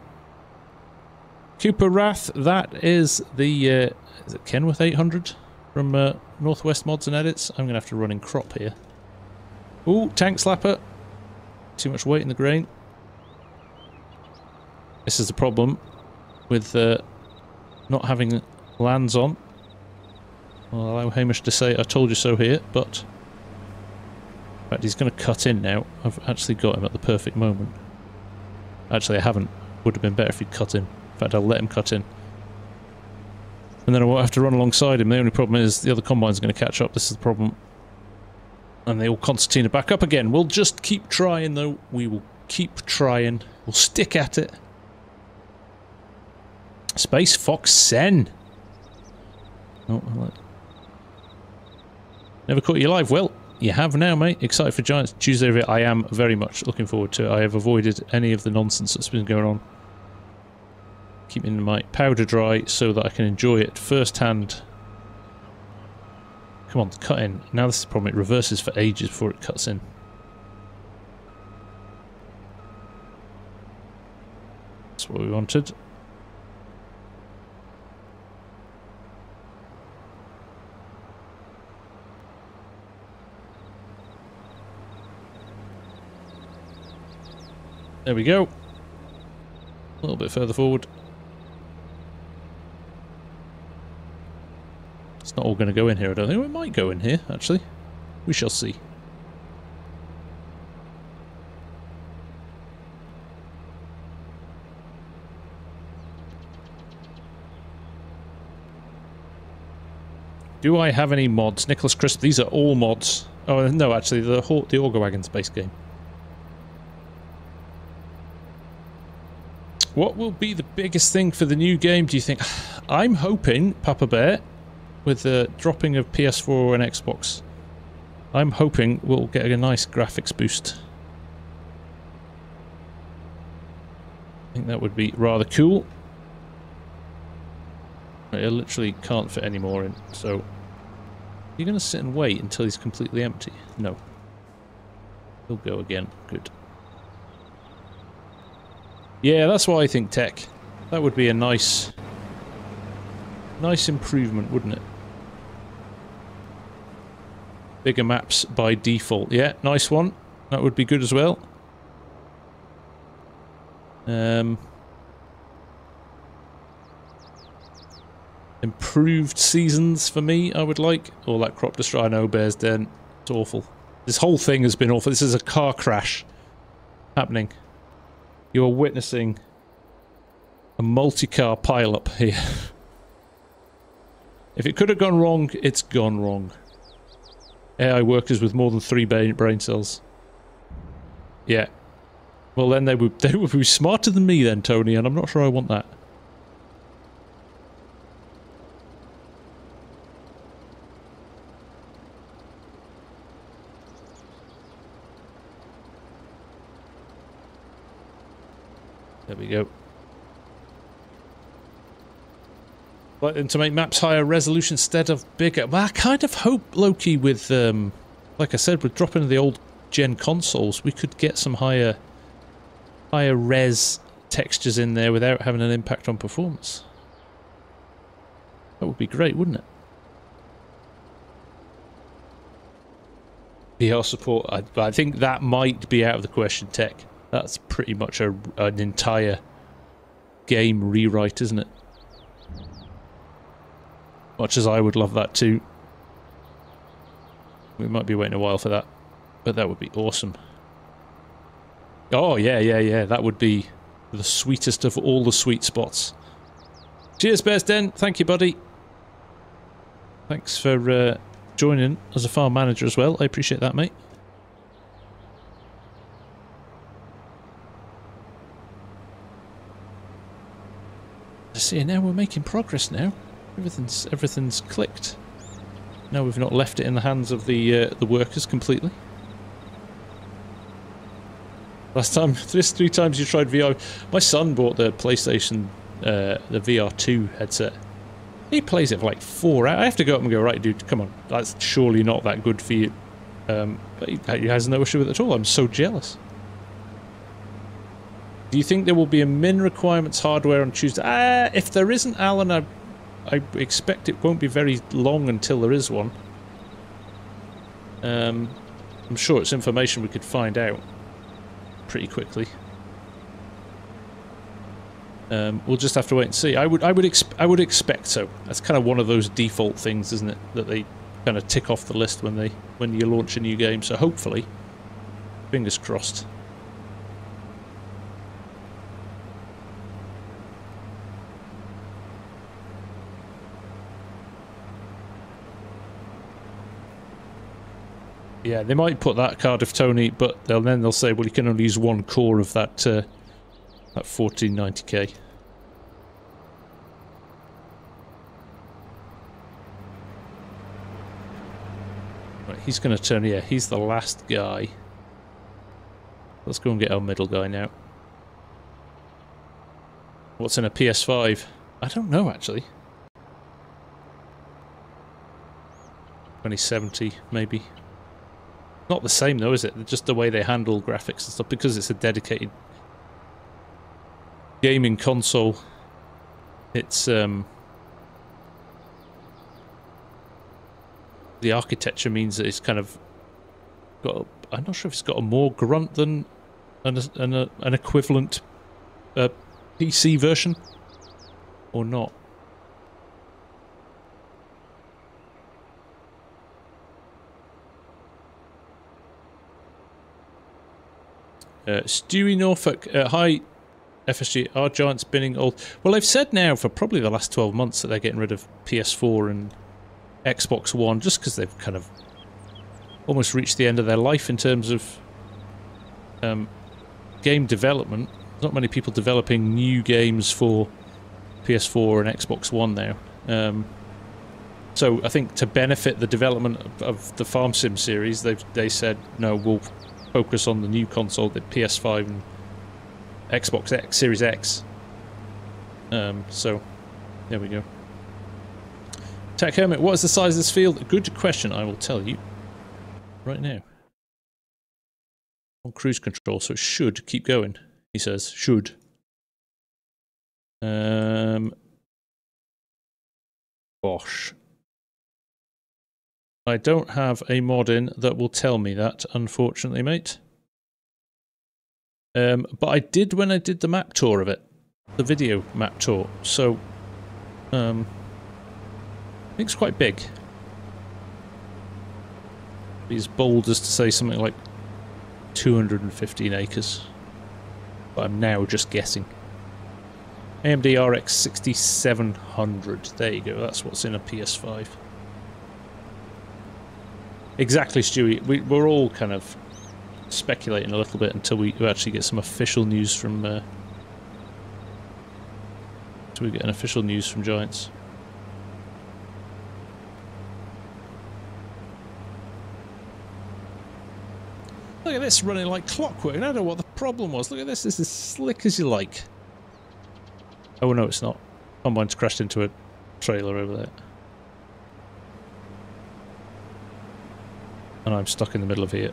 Speaker 1: Cooper Wrath, that is the, is it Kenworth 800 from Northwest Mods and Edits? I'm going to have to run in crop here. Ooh, tank slapper. Too much weight in the grain. This is the problem with not having lands on. I'll allow Hamish to say I told you so here, but... In fact, he's going to cut in now. I've actually got him at the perfect moment. Actually, I haven't. Would have been better if he'd cut in. In fact, I'll let him cut in. And then I won't have to run alongside him. The only problem is the other combines are going to catch up. This is the problem. And they all concertina back up again. We'll just keep trying, though. We will keep trying. We'll stick at it. Space Fox Sen. Oh, never caught you live. Well, you have now, mate. Excited for Giants Tuesday. I am very much looking forward to it. I have avoided any of the nonsense that's been going on. Keeping my powder dry so that I can enjoy it firsthand. Come on, cut in. Now this is the problem. It reverses for ages before it cuts in. That's what we wanted. There we go. A little bit further forward. It's not all going to go in here, I don't think. It might go in here, actually. We shall see. Do I have any mods? Nicholas Crisp, these are all mods. Oh, no, actually, the Auger Wagon's base game. What will be the biggest thing for the new game, do you think? I'm hoping, Papa Bear, with the dropping of PS4 and Xbox, I'm hoping we'll get a nice graphics boost. I think that would be rather cool. I literally can't fit any more in, so... You're going to sit and wait until he's completely empty? No. He'll go again. Good. Yeah, that's what I think, Tech. That would be a nice improvement, wouldn't it? Bigger maps by default. Yeah, nice one. That would be good as well. Improved seasons for me, I would like. All that crop destroy. I know, Bear's Den. It's awful. This whole thing has been awful. This is a car crash happening. You are witnessing a multi-car pile-up here. If it could have gone wrong, it's gone wrong. AI workers with more than 3 brain cells. Yeah. Well, then they would be smarter than me then, Tony, and I'm not sure I want that. There we go. But then to make maps higher resolution instead of bigger. Well, I kind of hope, Loki, with, like I said, with dropping the old gen consoles, we could get some higher res textures in there without having an impact on performance. That would be great, wouldn't it? VR support, I think that might be out of the question, Tech. That's pretty much an entire game rewrite, isn't it? Much as I would love that too. We might be waiting a while for that, but that would be awesome. Oh, yeah. That would be the sweetest of all the sweet spots. Cheers, Bears Den. Thank you, buddy. Thanks for joining as a farm manager as well. I appreciate that, mate. See, now we're making progress now. Everything's clicked. Now we've not left it in the hands of the workers completely. Last time, this 3 times you tried VR. My son bought the PlayStation, the VR2 headset. He plays it for like 4 hours. I have to go up and go, right, dude, come on. That's surely not that good for you. But he has no issue with it at all. I'm so jealous. Do you think there will be a min requirements hardware on Tuesday? If there isn't, Alan, I expect it won't be very long until there is one. I'm sure it's information we could find out pretty quickly. We'll just have to wait and see. I would expect so. That's kind of one of those default things, isn't it? That they kind of tick off the list when you launch a new game. So hopefully, fingers crossed. Yeah, they might put that Cardiff Tony, but then they'll say, well, you can only use one core of that 1490K. Right, he's going to turn. Yeah, he's the last guy. Let's go and get our middle guy now. What's in a PS5? I don't know, actually. 2070, maybe. Not the same though, is it? Just the way they handle graphics and stuff, because it's a dedicated gaming console. It's the architecture means that it's kind of got. I'm not sure if it's got a more grunt than an equivalent PC version or not. Stewie Norfolk, hi FSG, are Giants binning old? Well, they've said now for probably the last 12 months that they're getting rid of PS4 and Xbox One, just because they've kind of almost reached the end of their life in terms of game development. There's not many people developing new games for PS4 and Xbox One now. So I think to benefit the development of the FarmSim series, they said, no, we'll focus on the new console, the PS5 and Xbox X, Series X. So, there we go. Tech Hermit, what is the size of this field? Good question, I will tell you right now. On cruise control, so it should keep going, he says. Should. Bosh. I don't have a mod in that will tell me that, unfortunately, mate. But I did when I did the map tour of it. The video map tour. So, I think it's quite big. Be as bold as to say something like 215 acres. But I'm now just guessing. AMD RX 6700. There you go, that's what's in a PS5. Exactly, Stewie. We're all kind of speculating a little bit until we actually get some official news from... until we get an official news from Giants. Look at this running like clockwork. I don't know what the problem was. Look at this. This is as slick as you like. Oh no, it's not. Combine's crashed into a trailer over there. And I'm stuck in the middle of here.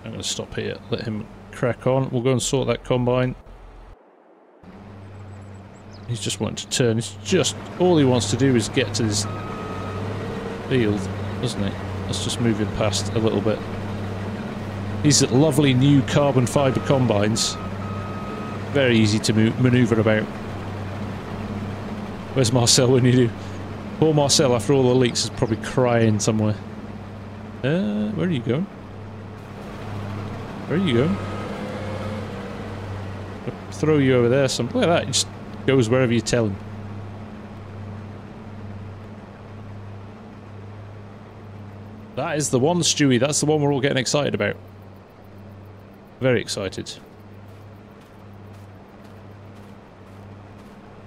Speaker 1: I'm going to stop here, let him crack on. We'll go and sort that combine. He's just wanting to turn. It's just, all he wants to do is get to this field, doesn't he? Let's just move him past a little bit. These lovely new carbon fibre combines. Very easy to manoeuvre about. Where's Marcel when you do? Poor Marcel, after all the leaks, is probably crying somewhere. Where are you going? Where are you going? I'll throw you over there some. Look at that, he just goes wherever you tell him. That is the one, Stewie. That's the one we're all getting excited about. Very excited.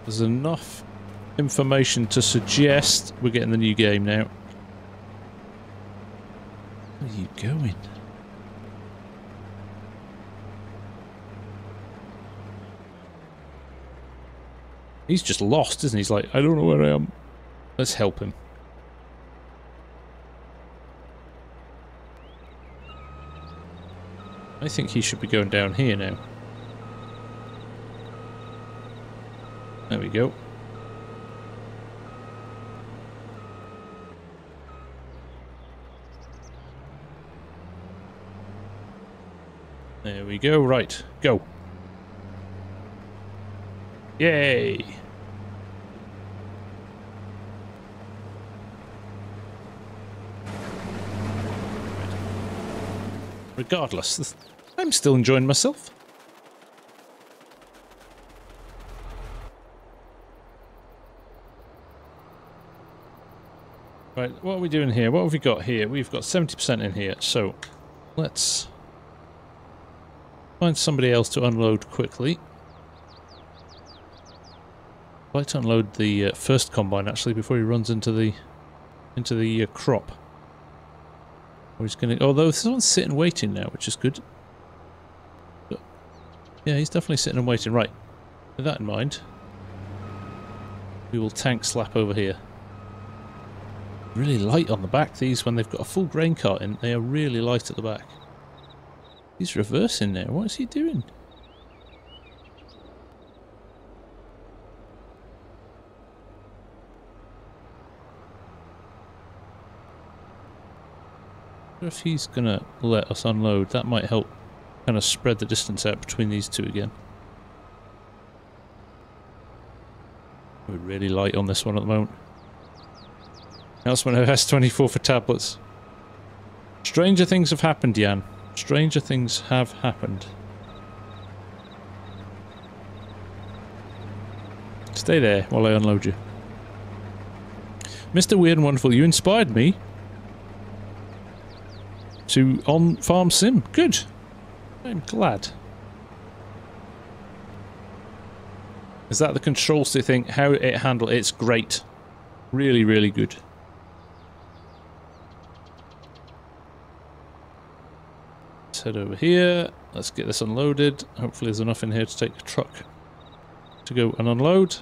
Speaker 1: There's enough information to suggest we're getting the new game now. Where are you going? He's just lost, isn't he? He's like, I don't know where I am. Let's help him. I think he should be going down here now. There we go. There we go. Right, go. Yay! Regardless, I'm still enjoying myself. Right, what are we doing here? What have we got here? We've got 70% in here, so let's find somebody else to unload quickly. I'd like to unload the first combine actually before he runs into the crop. Or he's gonna. Although someone's sitting waiting now, which is good. But, yeah, he's definitely sitting and waiting. Right, with that in mind, we will tank slap over here. Really light on the back. These, when they've got a full grain cart in, they are really light at the back. He's reversing now. What is he doing? I wonder if he's gonna let us unload. That might help kind of spread the distance out between these two again. We're really light on this one at the moment. Announcement of FS25 for tablets. Stranger things have happened, Jan. Stranger things have happened. Stay there while I unload you. Mr. Weird and Wonderful, you inspired me to on FarmSim. Good. I'm glad. Is that the control stick thing? How it handles it's great. Really, really good. Let's head over here. Let's get this unloaded. Hopefully there's enough in here to take the truck to go and unload.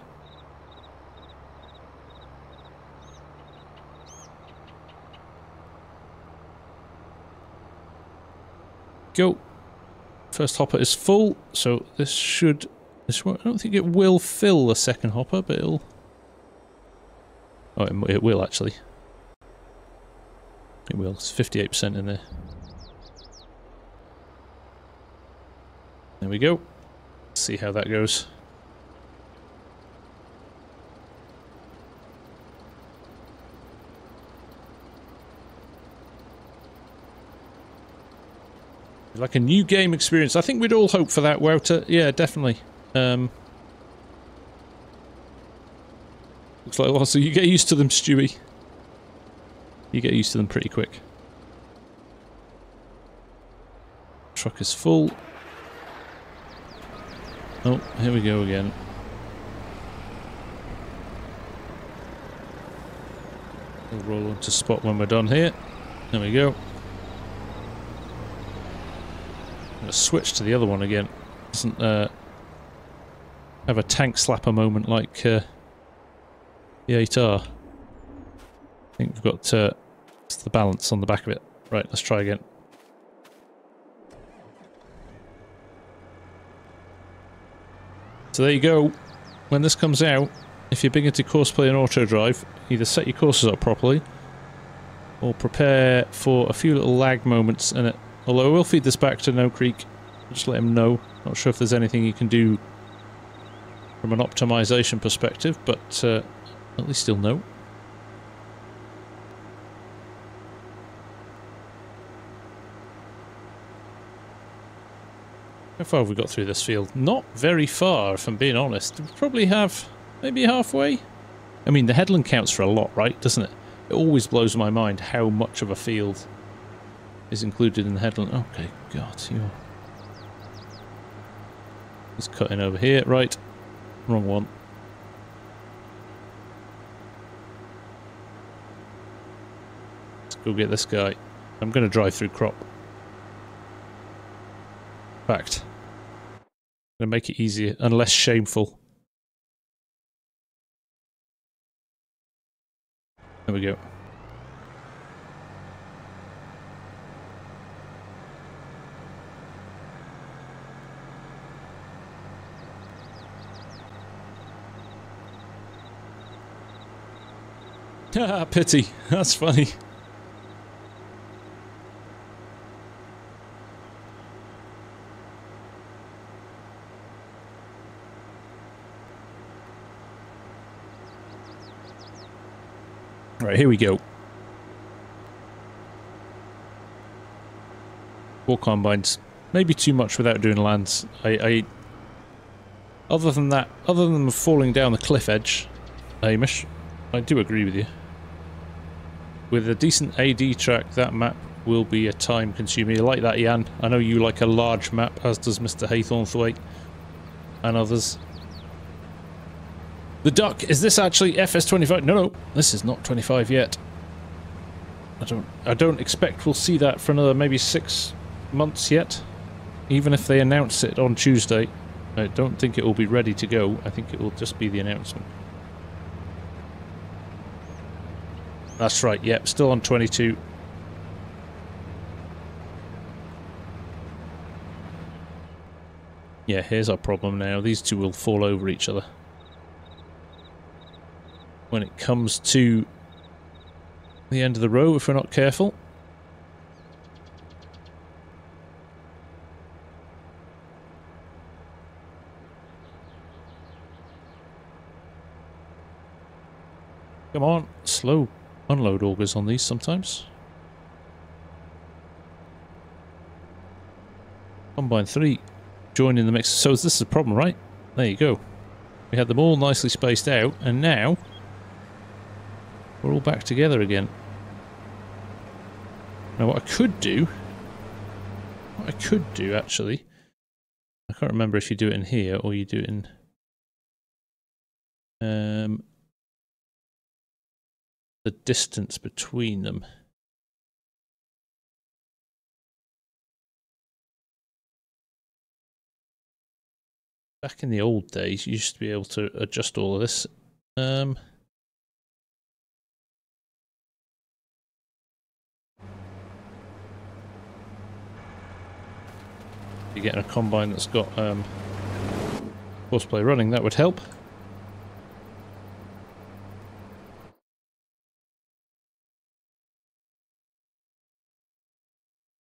Speaker 1: Go. First hopper is full, so this should... I don't think it will fill the second hopper, but it'll... Oh, it will actually. It will. It's 58% in there. There we go. Let's see how that goes. Like a new game experience. I think we'd all hope for that, Wouter. Yeah, definitely. Looks like so you get used to them, Stewie. You get used to them pretty quick. Truck is full. Oh, here we go again. We'll roll onto spot when we're done here. There we go. I'm going to switch to the other one again. Doesn't have a tank slapper moment like the 8R. I think we've got it's the balance on the back of it. Right, let's try again. So there you go. When this comes out, if you're big into courseplay and auto drive, either set your courses up properly or prepare for a few little lag moments in it. Although I will feed this back to No Creek, just let him know. Not sure if there's anything you can do from an optimization perspective, but at least he'll know. How far have we got through this field? Not very far, if I'm being honest. We probably have maybe halfway. I mean, the headland counts for a lot, right? Doesn't it? It always blows my mind how much of a field is included in the headland. Okay, God, you're... He's cutting over here. Right. Wrong one. Let's go get this guy. I'm going to drive through crop. Fact. I'm going to make it easier and less shameful. There we go. Ah, pity. That's funny. Right, here we go. 4 combines. Maybe too much without doing lands. Other than that, other than them falling down the cliff edge, Hamish, I do agree with you. With a decent AD track, that map will be a time consumer. You like that, Ian? I know you like a large map, as does Mr. Haythornthwaite and others. The duck, is this actually FS25? No, this is not 25 yet. I don't expect we'll see that for another maybe 6 months yet. Even if they announce it on Tuesday, I don't think it will be ready to go. I think it will just be the announcement. That's right, yep, still on 22. Yeah, here's our problem now. These two will fall over each other. When it comes to the end of the row, if we're not careful. Come on, slow unload augers on these sometimes. Combine 3 joining the mix. So this is a problem, right? There you go. We had them all nicely spaced out, and now we're all back together again. Now what I could do actually, I can't remember if you do it in here or you do it in the distance between them. Back in the old days, you used to be able to adjust all of this. You're getting a combine that's got horseplay running, that would help.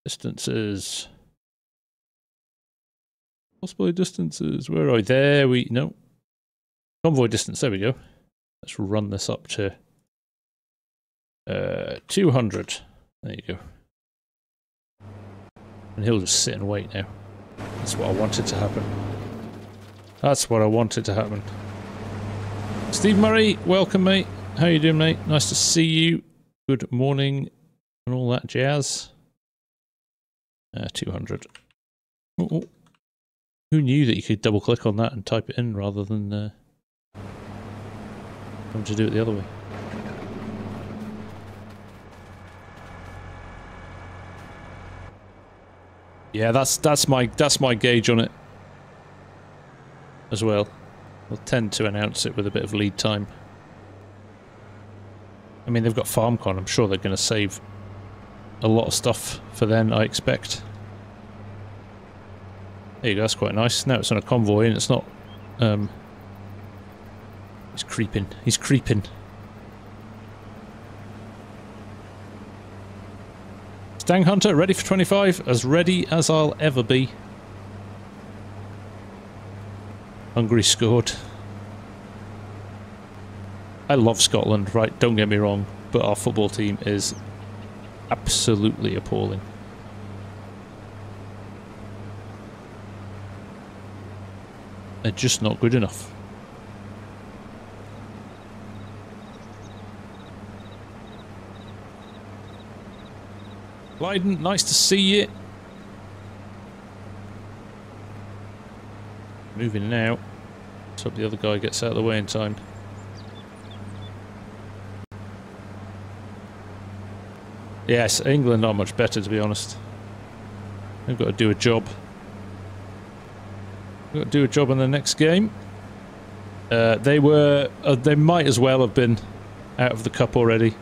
Speaker 1: Distances. Horseplay distances. Where are we? There we... No. Convoy distance. There we go. Let's run this up to 200. There you go. And he'll just sit and wait now. That's what I wanted to happen. That's what I wanted to happen. Steve Murray, welcome, mate. How you doing, mate? Nice to see you. Good morning and all that jazz. 200. Oh. Who knew that you could double click on that and type it in rather than having to do it the other way? Yeah, that's my gauge on it as well. They'll tend to announce it with a bit of lead time. I mean, they've got FarmCon. I'm sure they're going to save a lot of stuff for then, I expect. There you go, that's quite nice. Now it's on a convoy and it's not... he's creeping. He's creeping. Stang Hunter, ready for 25? As ready as I'll ever be. Hungary scored. I love Scotland, right? Don't get me wrong. But our football team is absolutely appalling. They're just not good enough. Blyden, nice to see you. Moving now. Let's hope the other guy gets out of the way in time. Yes, England are much better, to be honest. They've got to do a job. They've got to do a job in the next game. They might as well have been out of the cup already.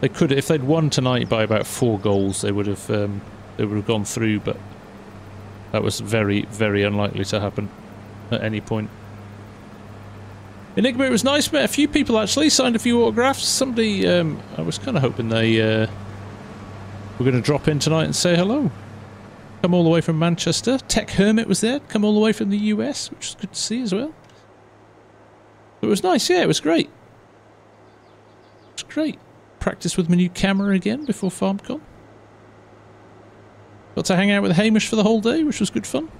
Speaker 1: They could, if they'd won tonight by about 4 goals, they would have gone through. But that was very, very unlikely to happen at any point. Enigma, it was nice. Met a few people actually. Signed a few autographs. Somebody, I was kind of hoping they were going to drop in tonight and say hello. Come all the way from Manchester. Tech Hermit was there. Come all the way from the US, which was good to see as well. It was nice. Yeah, it was great. It was great. Practice with my new camera again before FarmCon. Got to hang out with Hamish for the whole day, which was good fun.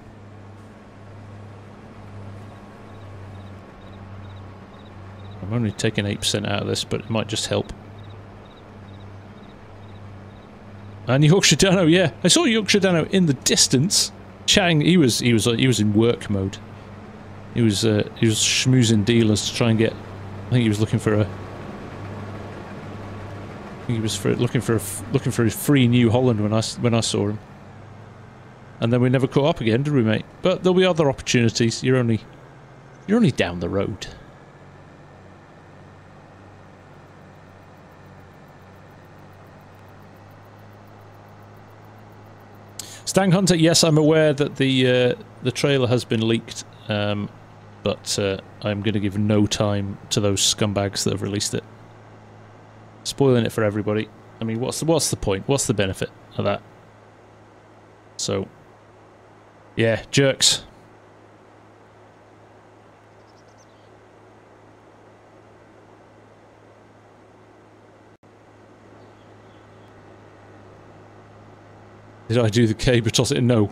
Speaker 1: I'm only taking 8% out of this, but it might just help. And Yorkshire Dano, yeah, I saw Yorkshire Dano in the distance, chatting. He was in work mode. He was schmoozing dealers to try and get. I think he was looking for a. I think he was looking for a free New Holland when I saw him. And then we never caught up again, did we, mate? But there'll be other opportunities. You're only down the road. Stang Hunter, yes, I'm aware that the trailer has been leaked, but I'm going to give no time to those scumbags that have released it. Spoiling it for everybody. I mean, what's the point? What's the benefit of that? So, yeah, jerks. Did I do the K but toss it in? No.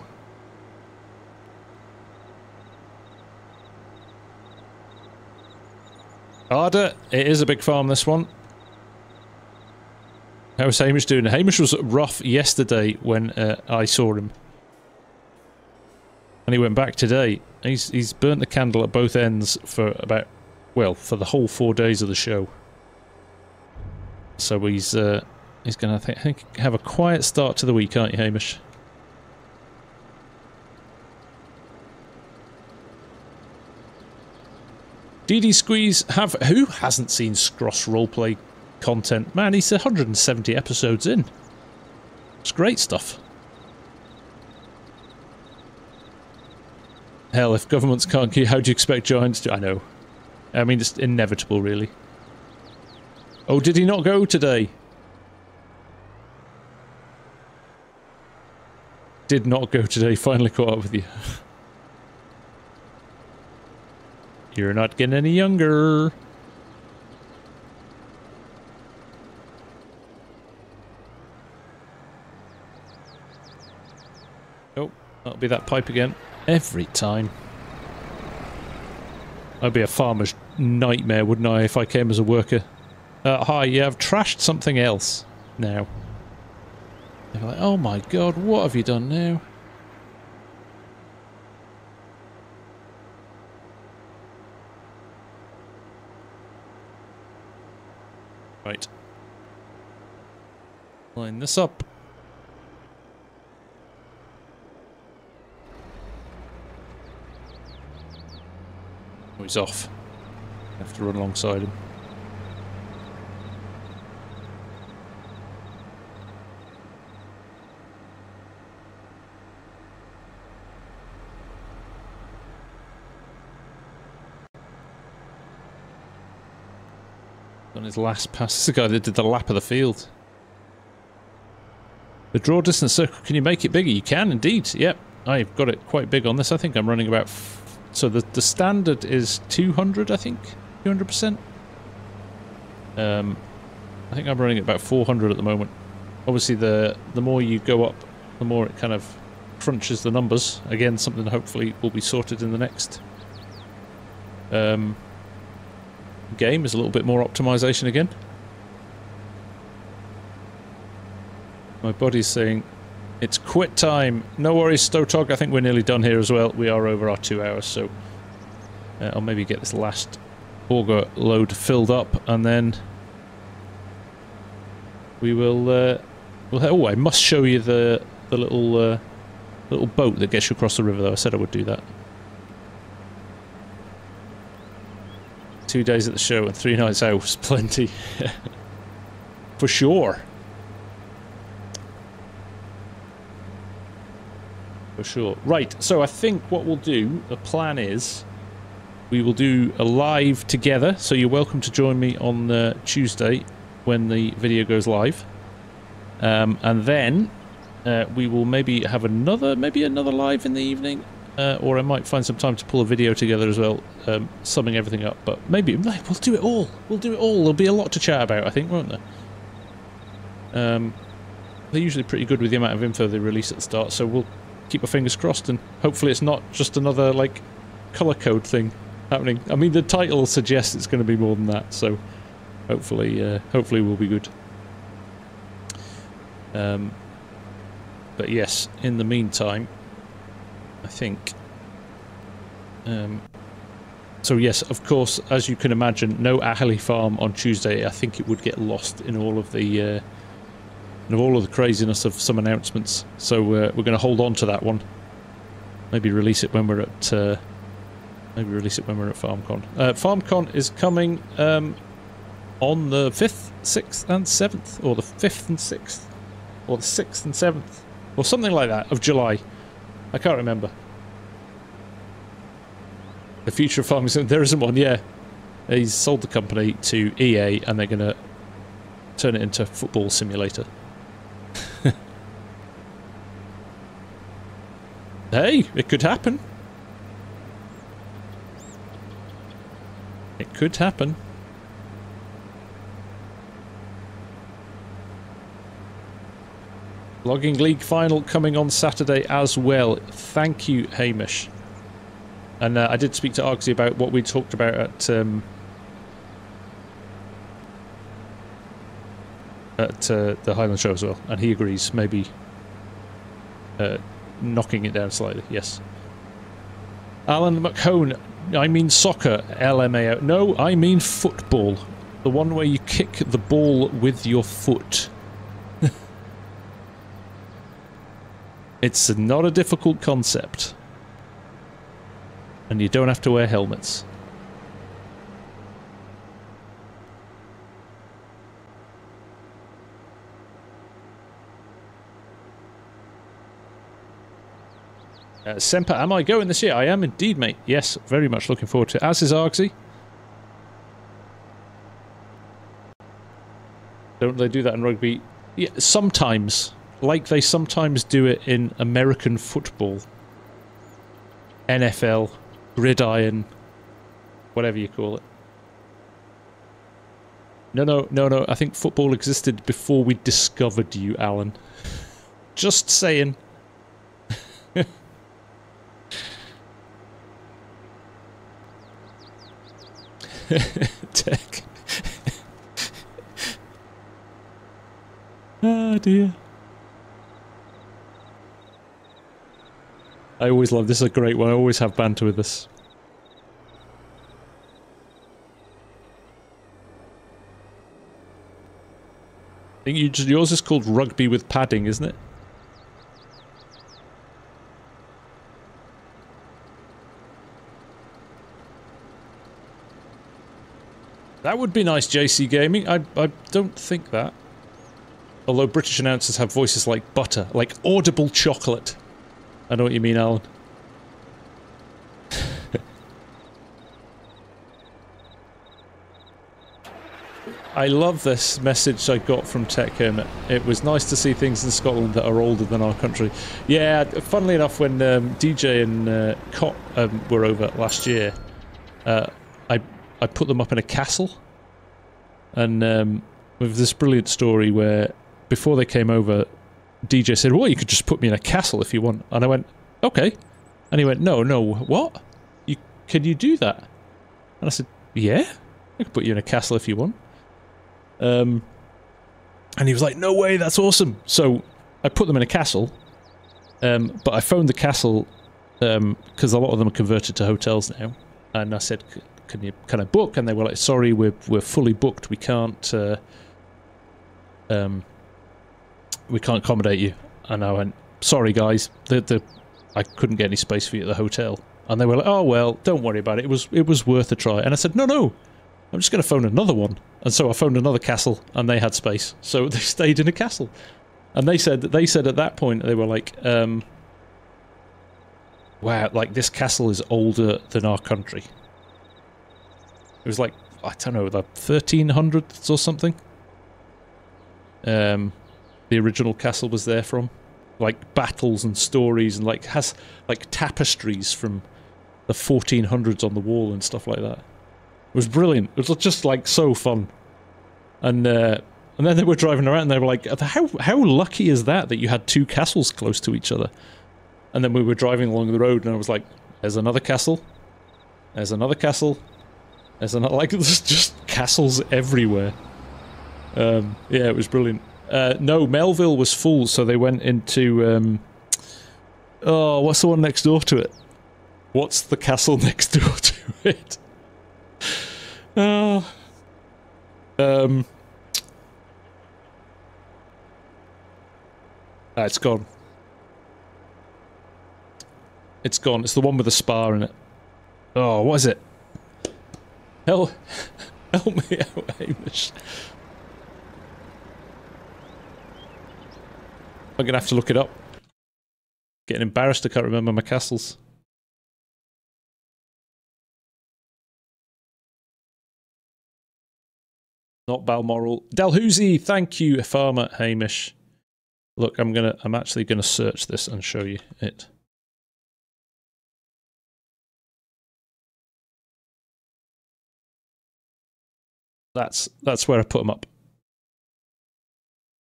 Speaker 1: Harder. It is a big farm, this one. How's Hamish doing? Hamish was rough yesterday when I saw him. And he went back today. He's burnt the candle at both ends for about, well, for the whole 4 days of the show. So he's going to, I think, have a quiet start to the week, aren't you, Hamish? DD Squeeze, who hasn't seen Scross roleplay content? Man, he's 170 episodes in. It's great stuff. Hell, if governments can't keep, how do you expect giants to? I know. I mean, it's inevitable, really. Oh, did he not go today? Did not go today, finally caught up with you. You're not getting any younger. Oh, that'll be that pipe again. Every time. I'd be a farmer's nightmare, wouldn't I, if I came as a worker? Hi, yeah, I've trashed something else now. They're like, oh my god, what have you done now? Right. Line this up. Oh, he's off. I have to run alongside him. On his last pass. This is the guy that did the lap of the field. The draw distance circle, can you make it bigger? You can indeed. Yep, I've got it quite big on this. I think I'm running about... So the standard is 200, I think? 200%? I think I'm running at about 400 at the moment. Obviously, the more you go up, the more it kind of crunches the numbers. Again, something that hopefully will be sorted in the next... game is a little bit more optimization again. My body's saying it's quit time. No worries, Stotog. I think we're nearly done here as well. We are over our 2 hours, so I'll maybe get this last auger load filled up, and then we will. Oh, I must show you the little little boat that gets you across the river. Though I said I would do that. 2 days at the show and 3 nights out was plenty. For sure. For sure. Right, so I think what we'll do, the plan is, we will do a live together, so you're welcome to join me on Tuesday when the video goes live. And then we will maybe have another live in the evening, or I might find some time to pull a video together as well, summing everything up. But maybe we'll do it all. We'll do it all. There'll be a lot to chat about, I think, won't there? They're usually pretty good with the amount of info they release at the start, so we'll keep our fingers crossed, and hopefully it's not just another like color code thing happening. I mean, the title suggests it's going to be more than that, so hopefully we'll be good. But yes, in the meantime, I think. So yes, of course, as you can imagine, no Ahali farm on Tuesday. I think it would get lost in all of the craziness of some announcements. So we're going to hold on to that one. Maybe release it when we're at FarmCon. FarmCon is coming on the 5th, 6th, and 7th, or the 5th and 6th, or the 6th and 7th, or something like that of July. I can't remember. The future of farming. There isn't one. Yeah, he's sold the company to EA, and they're going to turn it into football simulator. Hey, it could happen. It could happen. Logging League final coming on Saturday as well. Thank you, Hamish. And I did speak to Argsy about what we talked about at the Highland Show as well, and he agrees. Maybe knocking it down slightly. Yes. Alan McHone. I mean soccer. LMAO. No, I mean football. The one where you kick the ball with your foot. It's not a difficult concept. And you don't have to wear helmets. Semper, am I going this year? I am indeed, mate. Yes, very much looking forward to it. As is Argsy. Don't they do that in rugby? Yeah, sometimes. Like they sometimes do it in American football. NFL, gridiron, whatever you call it. No. I think football existed before we discovered you, Alan. Just saying. Tech. Oh dear. I always love this. Is a great one. I always have banter with this. I think yours is called rugby with padding, isn't it? That would be nice, JC Gaming. I don't think that. Although British announcers have voices like butter, like audible chocolate. I know what you mean, Alan. I love this message I got from Tech Hermit. It was nice to see things in Scotland that are older than our country. Yeah, funnily enough, when DJ and Cot were over last year, I put them up in a castle, and with this brilliant story where before they came over, DJ said, well, you could just put me in a castle if you want. And I went, okay. And he went, no, what? Can you do that? And I said, yeah, I could put you in a castle if you want. And he was like, no way, that's awesome. So I put them in a castle, but I phoned the castle, because a lot of them are converted to hotels now. And I said, can I book? And they were like, sorry, we're fully booked. We can't accommodate you. And I went, sorry guys, I couldn't get any space for you at the hotel. And they were like, oh well, don't worry about it. It was worth a try. And I said, no, I'm just going to phone another one. And so I phoned another castle, and they had space. So they stayed in a castle. And they said at that point, they were like, wow, like this castle is older than our country. It was like, I don't know, the 1300s or something. The original castle was there from. Like battles and stories, and like has like tapestries from the 1400s on the wall and stuff like that. It was brilliant. It was just like so fun. And then they were driving around and they were like, how lucky is that you had two castles close to each other? And then we were driving along the road and I was like, there's another castle. There's another castle. There's another, like, there's just castles everywhere. Yeah, it was brilliant. No, Melville was full, so they went into, oh, what's the one next door to it? What's the castle next door to it? Oh. It's gone. It's gone. It's the one with the spa in it. Oh, what is it? Help me out, Hamish. I'm gonna have to look it up. Getting embarrassed I can't remember my castles. Not Balmoral. Dalhousie, thank you, Farmer Hamish. Look, I'm actually gonna search this and show you it. That's where I put them up.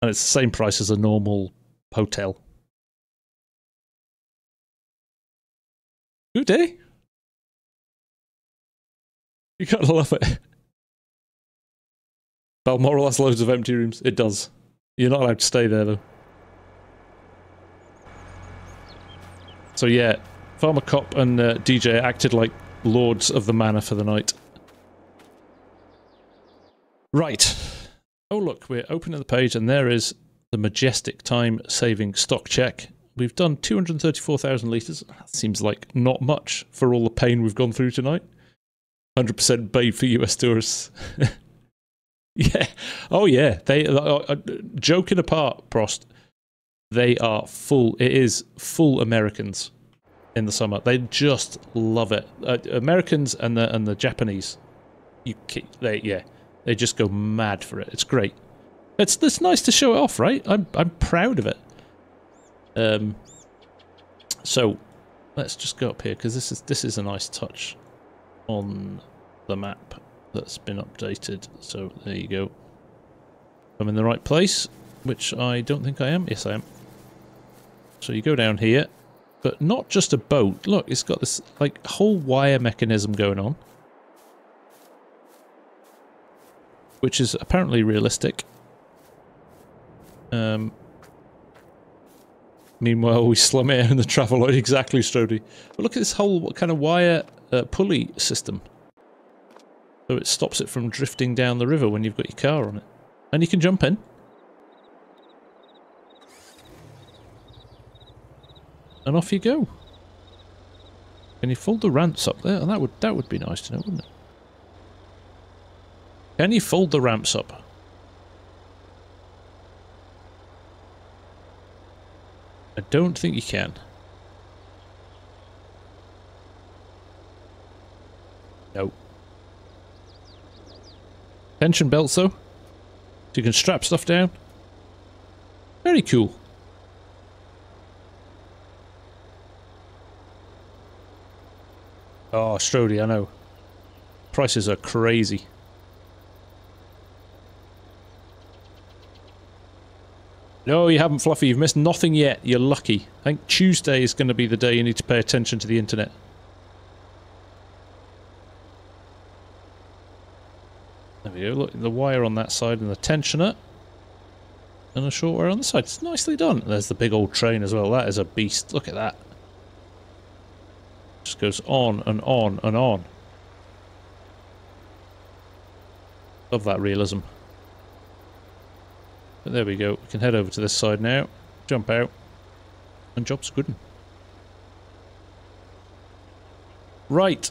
Speaker 1: And it's the same price as a normal hotel. Good day. You gotta love it. Balmoral has loads of empty rooms. It does. You're not allowed to stay there though. So yeah, Farmer Cop and DJ acted like lords of the manor for the night. Right. Oh look, we're opening the page and there is the majestic time-saving stock check. We've done 234,000 litres. That seems like not much for all the pain we've gone through tonight. 100% paid for US tourists. Yeah. Oh yeah. They joking apart, Prost. They are full. It is full Americans in the summer. They just love it. Americans and the Japanese. They just go mad for it. It's great. It's nice to show it off, right? I'm proud of it. So let's just go up here because this is a nice touch on the map that's been updated. So there you go. I'm in the right place, which I don't think I am. Yes, I am. So you go down here, but not just a boat. Look, it's got this like whole wire mechanism going on, which is apparently realistic. Meanwhile, we slum it in the Traveloid. Exactly, Strody. But look at this whole kind of wire pulley system. So it stops it from drifting down the river when you've got your car on it. And you can jump in. And off you go. Can you fold the ramps up there? And that would be nice to know, wouldn't it? Can you fold the ramps up? I don't think you can. No. Tension belts though. So you can strap stuff down. Very cool. Oh, Strody, I know. Prices are crazy. No, you haven't, Fluffy. You've missed nothing yet. You're lucky. I think Tuesday is going to be the day you need to pay attention to the internet. There we go. Look, the wire on that side and the tensioner. And a short wire on the side. It's nicely done. There's the big old train as well. That is a beast. Look at that. Just goes on and on and on. Love that realism. But there we go. We can head over to this side now. Jump out. And job's good. Right.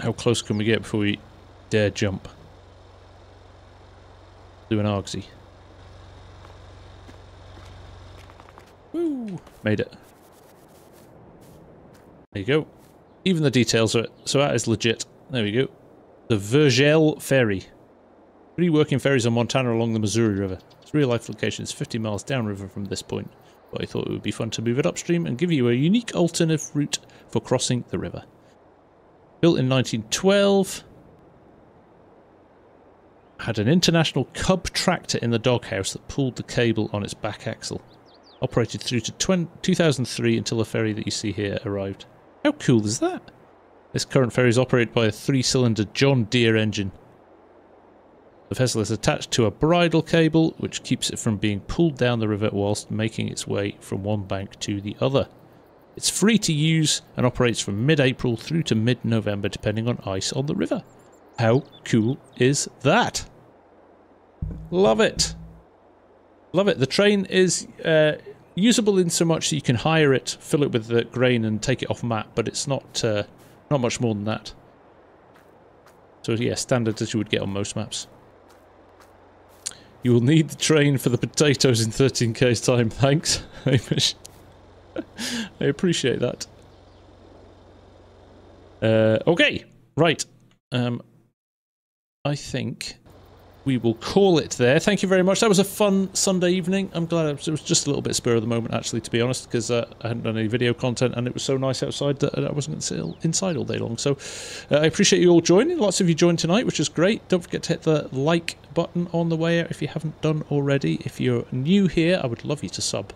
Speaker 1: How close can we get before we dare jump? Do an argsy. Woo! Made it. There you go. Even the details of it. So that is legit. There we go. The Vergel Ferry. 3 working ferries on Montana along the Missouri River. Its real-life location is 50 miles downriver from this point, but I thought it would be fun to move it upstream and give you a unique alternative route for crossing the river. Built in 1912. Had an international Cub tractor in the doghouse that pulled the cable on its back axle. Operated through to 2003 until the ferry that you see here arrived. How cool is that? This current ferry is operated by a 3-cylinder John Deere engine. The vessel is attached to a bridle cable which keeps it from being pulled down the river whilst making its way from one bank to the other. It's free to use and operates from mid-April through to mid-November depending on ice on the river. How cool is that? Love it. Love it. The train is usable in so much that you can hire it, fill it with the grain and take it off map, but it's not much more than that. So yeah, standard as you would get on most maps. You will need the train for the potatoes in 13k's time. Thanks, Hamish. I appreciate that. Okay, right. I think we will call it there. Thank you very much. That was a fun Sunday evening. I'm glad it was just a little bit spur of the moment, actually, to be honest, because I hadn't done any video content and it was so nice outside that I wasn't going to sit inside all day long. So I appreciate you all joining. Lots of you joined tonight, which is great. Don't forget to hit the like button on the way out if you haven't done already. If you're new here, I would love you to sub,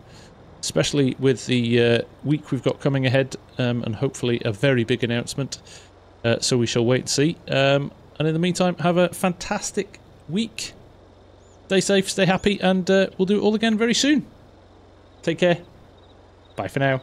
Speaker 1: especially with the week we've got coming ahead and hopefully a very big announcement. So we shall wait and see. And in the meantime, have a fantastic week. Stay safe, stay happy, and we'll do it all again very soon. Take care. Bye for now.